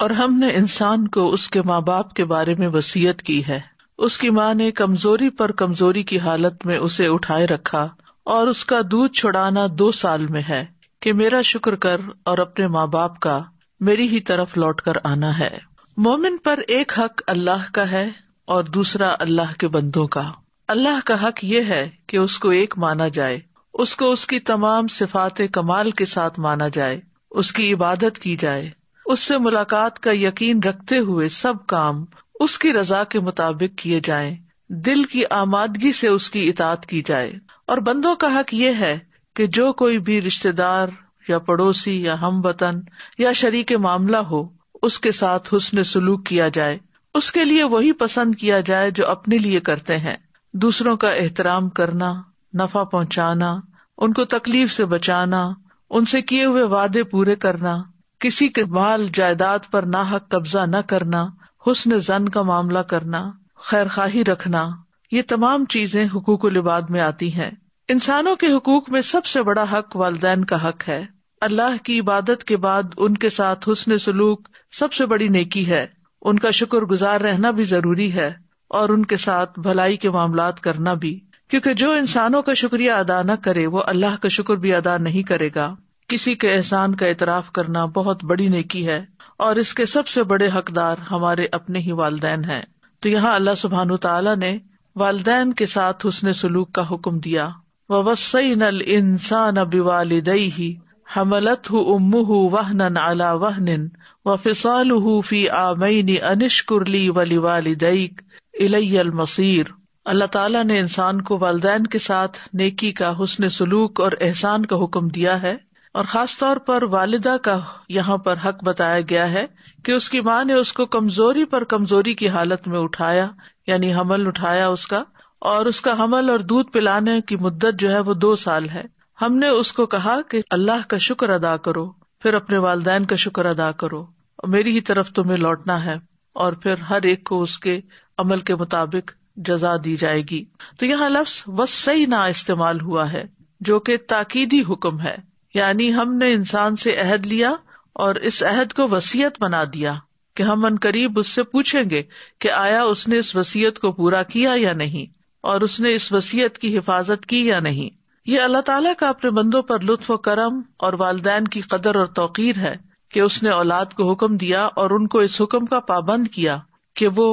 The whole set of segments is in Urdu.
اور ہم نے انسان کو اس کے ماں باپ کے بارے میں وصیت کی ہے. اس کی ماں نے کمزوری پر کمزوری کی حالت میں اسے اٹھائے رکھا اور اس کا دودھ چھڑانا 2 سال میں ہے کہ میرا شکر کر اور اپنے ماں باپ کا میری ہی طرف لوٹ کر آنا ہے. مومن پر ایک حق اللہ کا ہے اور دوسرا اللہ کے بندوں کا. اللہ کا حق یہ ہے کہ اس کو ایک مانا جائے، اس کو اس کی تمام صفات کمال کے ساتھ مانا جائے، اس کی عبادت کی جائے، اس سے ملاقات کا یقین رکھتے ہوئے سب کام اس کی رضا کے مطابق کیے جائیں، دل کی آمادگی سے اس کی اطاعت کی جائے. اور بندوں کا حق یہ ہے کہ جو کوئی بھی رشتہ دار یا پڑوسی یا ہم وطن یا شریک معاملہ ہو، اس کے ساتھ حسن سلوک کیا جائے، اس کے لیے وہی پسند کیا جائے جو اپنے لیے کرتے ہیں. دوسروں کا احترام کرنا، نفع پہنچانا، ان کو تکلیف سے بچانا، ان سے کیے ہوئے وعدے پورے کرنا، کسی کے مال جائیداد پر ناحق قبضہ نہ کرنا، حسن ظن کا معاملہ کرنا، خیر خواہی رکھنا، یہ تمام چیزیں حقوق العباد میں آتی ہیں. انسانوں کے حقوق میں سب سے بڑا حق والدین کا حق ہے. اللہ کی عبادت کے بعد ان کے ساتھ حسن سلوک سب سے بڑی نیکی ہے. ان کا شکر گزار رہنا بھی ضروری ہے اور ان کے ساتھ بھلائی کے معاملات کرنا بھی، کیونکہ جو انسانوں کا شکریہ ادا نہ کرے وہ اللہ کا شکر بھی ادا نہیں کرے گا. کسی کے احسان کا اعتراف کرنا بہت بڑی نیکی ہے اور اس کے سب سے بڑے حقدار ہمارے اپنے ہی والدین ہیں. تو یہاں اللہ سبحانہ وتعالیٰ نے والدین کے ساتھ حسن سلوک کا حکم دیا. وَوَصَّيْنَا الْإِنسَانَ بِوَالِدَيْهِ حَمَلَتْهُ أُمُّهُ وَهْنًا عَلَى وَهْنٍ وَفِصَالُهُ فِي عَامَيْنِ أَنِ اشْكُرْ لِي وَلِوَالِدَيْكَ إِلَيَّ الْمَصِيرُ. اللہ تعالیٰ نے انسان کو والدین کے ساتھ نیکی کا، حسن سلوک اور احسان کا حکم دیا ہے، اور خاص طور پر والدہ کا یہاں پر حق بتایا گیا ہے کہ اس کی ماں نے اس کو کمزوری پر کمزوری کی حالت میں اٹھایا، یعنی حمل اٹھایا اس کا، اور اس کا حمل اور دودھ پلانے کی مدت جو ہے وہ 2 سال ہے. ہم نے اس کو کہا کہ اللہ کا شکر ادا کرو، پھر اپنے والدین کا شکر ادا کرو، اور میری ہی طرف تمہیں لوٹنا ہے، اور پھر ہر ایک کو اس کے عمل کے مطابق جزا دی جائے گی. تو یہاں لفظ وصینا استعمال ہوا ہے جو کہ تاکیدی حکم ہے، یعنی ہم نے انسان سے عہد لیا اور اس عہد کو وصیت بنا دیا کہ ہم عنقریب اس سے پوچھیں گے کہ آیا اس نے اس وصیت کو پورا کیا یا نہیں، اور اس نے اس وصیت کی حفاظت کی یا نہیں. یہ اللہ تعالیٰ کا اپنے بندوں پر لطف و کرم اور والدین کی قدر اور توقیر ہے کہ اس نے اولاد کو حکم دیا اور ان کو اس حکم کا پابند کیا کہ وہ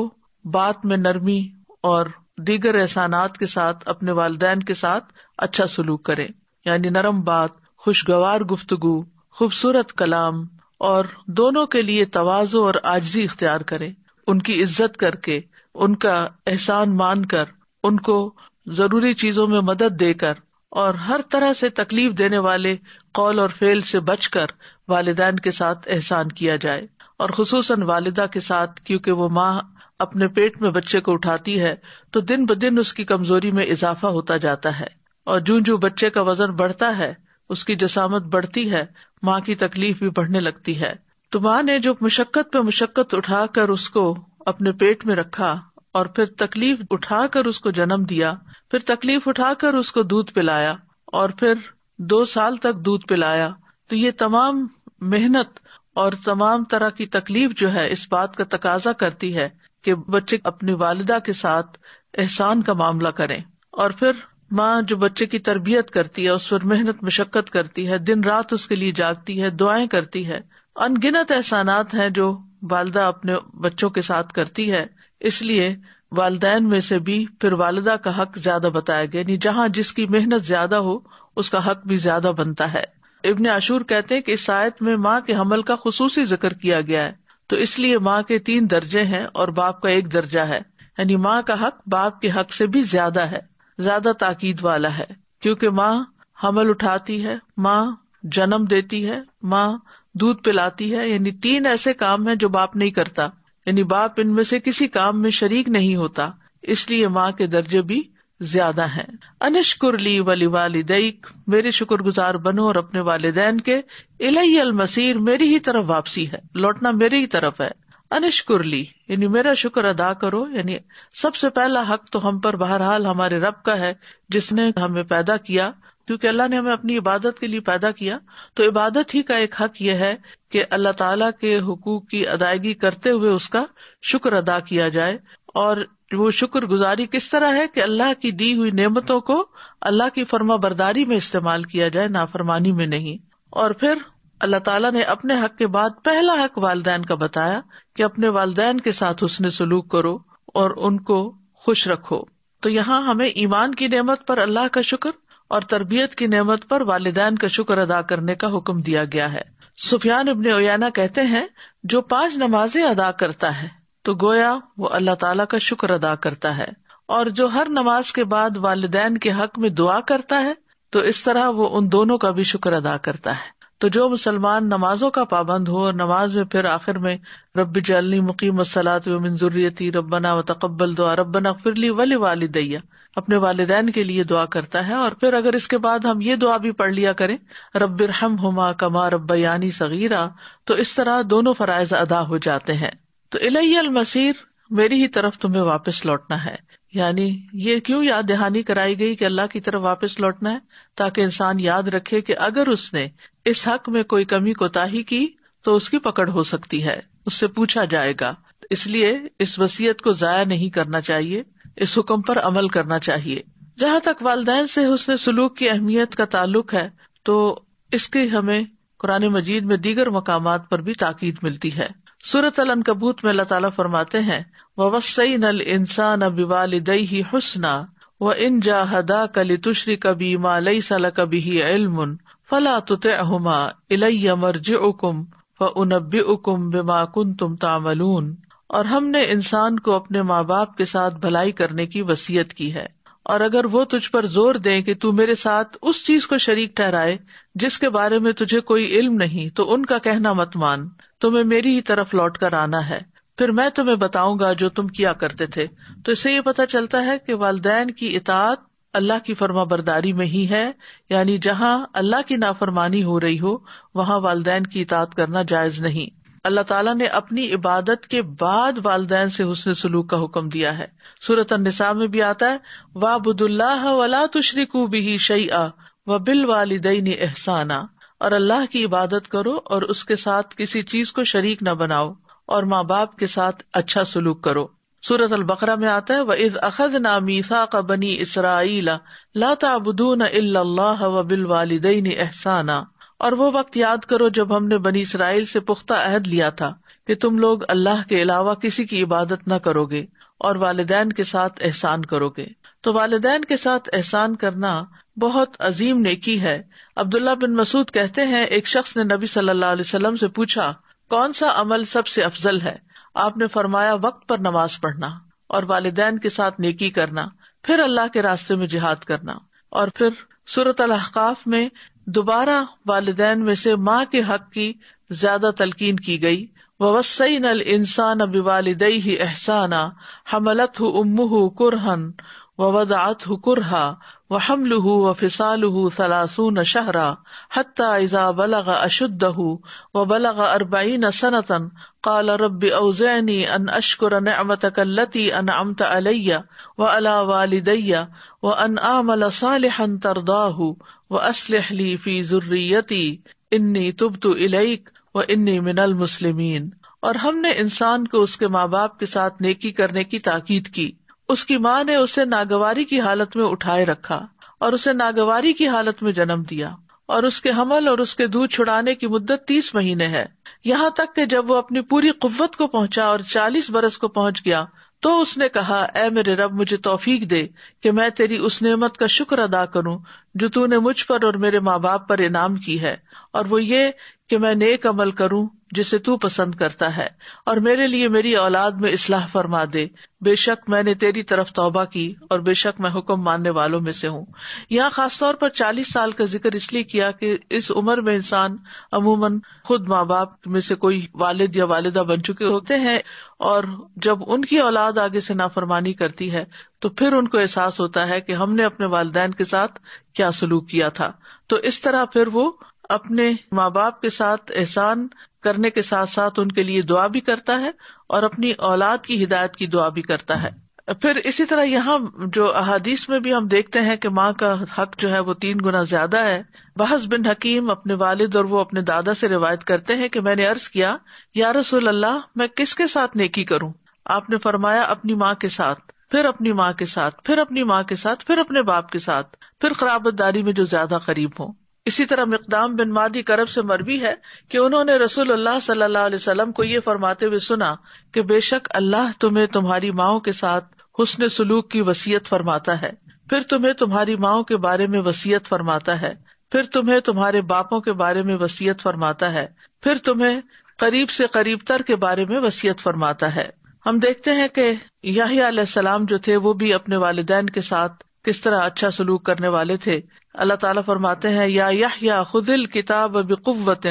بات میں نرمی اور دیگر احسانات کے ساتھ اپنے والدین کے ساتھ اچھا سلوک کریں، یعنی نرم بات، خوشگوار گفتگو، خوبصورت کلام، اور دونوں کے لیے تواضع اور عاجزی اختیار کریں، ان کی عزت کر کے، ان کا احسان مان کر، ان کو ضروری چیزوں میں مدد دے کر، اور ہر طرح سے تکلیف دینے والے قول اور فعل سے بچ کر والدین کے ساتھ احسان کیا جائے، اور خصوصاً والدہ کے ساتھ، کیونکہ وہ ماں اپنے پیٹ میں بچے کو اٹھاتی ہے تو دن بدن اس کی کمزوری میں اضافہ ہوتا جاتا ہے، اور جوں بچے کا وزن بڑھتا ہے اس کی جسامت بڑھتی ہے، ماں کی تکلیف بھی بڑھنے لگتی ہے. تو ماں نے جو مشقت پہ مشقت اٹھا کر اس کو اپنے پیٹ میں رکھا، اور پھر تکلیف اٹھا کر اس کو جنم دیا، پھر تکلیف اٹھا کر اس کو دودھ پلایا، اور پھر 2 سال تک دودھ پلایا، تو یہ تمام محنت اور تمام طرح کی تکلیف جو ہے اس بات کا تقاضا کرتی ہے کہ بچے اپنی والدہ کے ساتھ احسان کا معاملہ کریں. اور پھر ماں جو بچے کی تربیت کرتی ہے، اس پر محنت مشقت کرتی ہے، دن رات اس کے لیے جاگتی ہے، دعائیں کرتی ہے، ان گنت احسانات ہیں جو والدہ اپنے بچوں کے ساتھ کرتی ہے. اس لیے والدین میں سے بھی پھر والدہ کا حق زیادہ بتایا گیا، یعنی جہاں جس کی محنت زیادہ ہو اس کا حق بھی زیادہ بنتا ہے. ابن عاشور کہتے ہیں کہ اس آیت میں ماں کے حمل کا خصوصی ذکر کیا گیا ہے، تو اس لیے ماں کے 3 درجے ہیں اور باپ کا 1 درجہ ہے، یعنی ماں کا حق باپ کے حق سے بھی زیادہ ہے، زیادہ تاکید والا ہے، کیونکہ ماں حمل اٹھاتی ہے، ماں جنم دیتی ہے، ماں دودھ پلاتی ہے، یعنی 3 ایسے کام ہیں جو باپ نہیں کرتا، یعنی باپ ان میں سے کسی کام میں شریک نہیں ہوتا، اس لیے ماں کے درجے بھی زیادہ ہیں. انشکر لی ولوالدیک، میرے شکر گزار بنو اور اپنے والدین کے، الی المصیر، میری ہی طرف واپسی ہے، لوٹنا میری ہی طرف ہے. انشکر لی یعنی میرا شکر ادا کرو، یعنی سب سے پہلا حق تو ہم پر بہرحال ہمارے رب کا ہے جس نے ہمیں پیدا کیا، کیونکہ اللہ نے ہمیں اپنی عبادت کے لیے پیدا کیا، تو عبادت ہی کا ایک حق یہ ہے کہ اللہ تعالیٰ کے حقوق کی ادائیگی کرتے ہوئے اس کا شکر ادا کیا جائے. اور وہ شکر گزاری کس طرح ہے کہ اللہ کی دی ہوئی نعمتوں کو اللہ کی فرما برداری میں استعمال کیا جائے، نافرمانی میں نہیں. اور پھر اللہ تعالیٰ نے اپنے حق کے بعد پہلا حق والدین کا بتایا کہ اپنے والدین کے ساتھ حسن سلوک کرو اور ان کو خوش رکھو. تو یہاں ہمیں ایمان کی نعمت پر اللہ کا شکر اور تربیت کی نعمت پر والدین کا شکر ادا کرنے کا حکم دیا گیا ہے. سفیان ابن عیینہ کہتے ہیں جو 5 نمازیں ادا کرتا ہے تو گویا وہ اللہ تعالیٰ کا شکر ادا کرتا ہے، اور جو ہر نماز کے بعد والدین کے حق میں دعا کرتا ہے تو اس طرح وہ ان دونوں کا بھی شکر ادا کرتا ہے. تو جو مسلمان نمازوں کا پابند ہو اور نماز میں پھر آخر میں رب اجعلنی مقیم الصلاۃ ومن ذریتی ربنا وتقبل دعا ربنا اغفر لی ولوالدی، اپنے والدین کے لیے دعا کرتا ہے، اور پھر اگر اس کے بعد ہم یہ دعا بھی پڑھ لیا کریں رب ارحمہما کما ربیانی صغیرا، تو اس طرح دونوں فرائض ادا ہو جاتے ہیں. تو الی المصیر، میری ہی طرف تمہیں واپس لوٹنا ہے. یعنی یہ کیوں یاد دہانی کرائی گئی کہ اللہ کی طرف واپس لوٹنا ہے؟ تاکہ انسان یاد رکھے کہ اگر اس نے اس حق میں کوئی کمی کوتاہی کی تو اس کی پکڑ ہو سکتی ہے، اس سے پوچھا جائے گا. اس لیے اس وصیت کو ضائع نہیں کرنا چاہیے، اس حکم پر عمل کرنا چاہیے. جہاں تک والدین سے حسن سلوک کی اہمیت کا تعلق ہے تو اس کی ہمیں قرآن مجید میں دیگر مقامات پر بھی تاکید ملتی ہے. سورۃ العنکبوت میں اللہ تعالیٰ فرماتے ہیں وَوَصَّيْنَا الْإِنسَانَ بِوَالِدَيْهِ حُسْنًا وَإِنْ جَاهَدَاكَ لِتُشْرِكَ بِي مَا لَيْسَ لَكَ بِهِ عِلْمٌ فَلَا تُطِعْهُمَا إِلَيَّ مَرْجِعُكُمْ فَأُنَبِّئُكُمْ بِمَا كُنْتُمْ تَعْمَلُونَ. اور ہم نے انسان کو اپنے ماں باپ کے ساتھ بھلائی کرنے کی وصیت کی ہے، اور اگر وہ تجھ پر زور دیں کہ تو میرے ساتھ اس چیز کو شریک ٹھہرائے جس کے بارے میں تجھے کوئی علم نہیں، تو ان کا کہنا مت مان، تمہیں میری ہی طرف لوٹ کر آنا ہے، پھر میں تمہیں بتاؤں گا جو تم کیا کرتے تھے. تو اس سے یہ پتہ چلتا ہے کہ والدین کی اطاعت اللہ کی فرما برداری میں ہی ہے، یعنی جہاں اللہ کی نافرمانی ہو رہی ہو وہاں والدین کی اطاعت کرنا جائز نہیں. اللہ تعالیٰ نے اپنی عبادت کے بعد والدین سے حسن سلوک کا حکم دیا ہے. سورۃ النساء میں بھی آتا ہے وَاعْبُدُوا اللَّهَ وَلَا تُشْرِكُوا بِهِ شَيْئًا وَبِالْوَالِدَيْنِ إِحْسَانًا، اور اللہ کی عبادت کرو اور اس کے ساتھ کسی چیز کو شریک نہ بناؤ، اور ماں باپ کے ساتھ اچھا سلوک کرو. سورۃ البقرہ میں آتا ہے وَإِذْ أَخَذْنَا مِيثَاقَ بَنِي إِسْرَائِيلَ لَا تَعْبُدُونَ إِلَّا اللَّهَ وَبِالْوَالِدَيْنِ إِحْسَانًا، اور وہ وقت یاد کرو جب ہم نے بنی اسرائیل سے پختہ عہد لیا تھا کہ تم لوگ اللہ کے علاوہ کسی کی عبادت نہ کرو گے اور والدین کے ساتھ احسان کرو گے. تو والدین کے ساتھ احسان کرنا بہت عظیم نیکی ہے. عبداللہ بن مسعود کہتے ہیں ایک شخص نے نبی صلی اللہ علیہ وسلم سے پوچھا کون سا عمل سب سے افضل ہے؟ آپ نے فرمایا وقت پر نماز پڑھنا اور والدین کے ساتھ نیکی کرنا، پھر اللہ کے راستے میں جہاد کرنا. اور پھر سورۃ الاحقاف میں دوبارہ والدین میں سے ماں کے حق کی زیادہ تلقین کی گئی. وَوَصَّيْنَا الْإِنسَانَ بِوَالِدَيْهِ إِحْسَانًا حَمَلَتْهُ أُمُّهُ كُرْهًا وَوَضَعَتْهُ كُرْهًا وَحَمْلُهُ وَفِصَالُهُ 30 شَهْرًا حَتَّى إِذَا بَلَغَ أَشُدَّهُ وَبَلَغَ 40 سَنَةً قَالَ رَبِّ أَوْزِعْنِي أَنْ أَشْكُرَ نِعْمَتَكَ الَّتِي أَنْعَمْتَ عَلَيَّ وَعَلَى وَالِدَيَّ وَأَنْ أَعْمَلَ صَالِحًا تَرْضَاهُ وَأَصْلِحْ لِي فِي ذُرِّيَّتِي إِنِّي تُبْتُ إِلَيْكَ وَإِنِّي مِنَ الْمُسْلِمِينَ. اور ہم نے انسان کو اس کے ماں باپ کے ساتھ نیکی کرنے کی تاکید کی. اس کی ماں نے اسے ناگواری کی حالت میں اٹھائے رکھا اور اسے ناگواری کی حالت میں جنم دیا، اور اس کے حمل اور اس کے دودھ چھڑانے کی مدت 30 مہینے ہے، یہاں تک کہ جب وہ اپنی پوری قوت کو پہنچا اور 40 برس کو پہنچ گیا تو اس نے کہا اے میرے رب مجھے توفیق دے کہ میں تیری اس نعمت کا شکر ادا کروں جو تو نے مجھ پر اور میرے ماں باپ پر انعام کی ہے، اور وہ یہ کہ میں نیک عمل کروں جسے تو پسند کرتا ہے، اور میرے لیے میری اولاد میں اصلاح فرما دے، بے شک میں نے تیری طرف توبہ کی اور بے شک میں حکم ماننے والوں میں سے ہوں. یہاں خاص طور پر 40 سال کا ذکر اس لیے کیا کہ اس عمر میں انسان عموماً خود ماں باپ میں سے کوئی والد یا والدہ بن چکے ہوتے ہیں، اور جب ان کی اولاد آگے سے نافرمانی کرتی ہے تو پھر ان کو احساس ہوتا ہے کہ ہم نے اپنے والدین کے ساتھ کیا سلوک کیا تھا. تو اس طرح پھر وہ اپنے ماں باپ کے ساتھ احسان کرنے کے ساتھ ساتھ ان کے لیے دعا بھی کرتا ہے اور اپنی اولاد کی ہدایت کی دعا بھی کرتا ہے. پھر اسی طرح یہاں جو احادیث میں بھی ہم دیکھتے ہیں کہ ماں کا حق جو ہے وہ 3 گنا زیادہ ہے. بحث بن حکیم اپنے والد اور وہ اپنے دادا سے روایت کرتے ہیں کہ میں نے عرض کیا یا رسول اللہ میں کس کے ساتھ نیکی کروں؟ آپ نے فرمایا اپنی ماں کے ساتھ، پھر اپنی ماں کے ساتھ، پھر اپنی ماں کے ساتھ، پھر اپنے باپ کے ساتھ، پھر قرابت داری میں جو زیادہ قریب ہوں. اسی طرح مقدام بن مادی کرب سے مروی ہے کہ انہوں نے رسول اللہ صلی اللہ علیہ وسلم کو یہ فرماتے ہوئے سنا کہ بے شک اللہ تمہیں تمہاری ماؤں کے ساتھ حسن سلوک کی وصیت فرماتا ہے، پھر تمہیں تمہاری ماؤں کے بارے میں وصیت فرماتا ہے، پھر تمہیں تمہارے باپوں کے بارے میں وصیت فرماتا ہے، پھر تمہیں قریب سے قریب تر کے بارے میں وصیت فرماتا ہے. ہم دیکھتے ہیں کہ یحییٰ علیہ السلام جو تھے وہ بھی اپنے والدین کے ساتھ کس طرح اچھا سلوک کرنے والے تھے. اللہ تعالیٰ فرماتے ہیں یا یحییٰ خذ الکتاب بقوۃ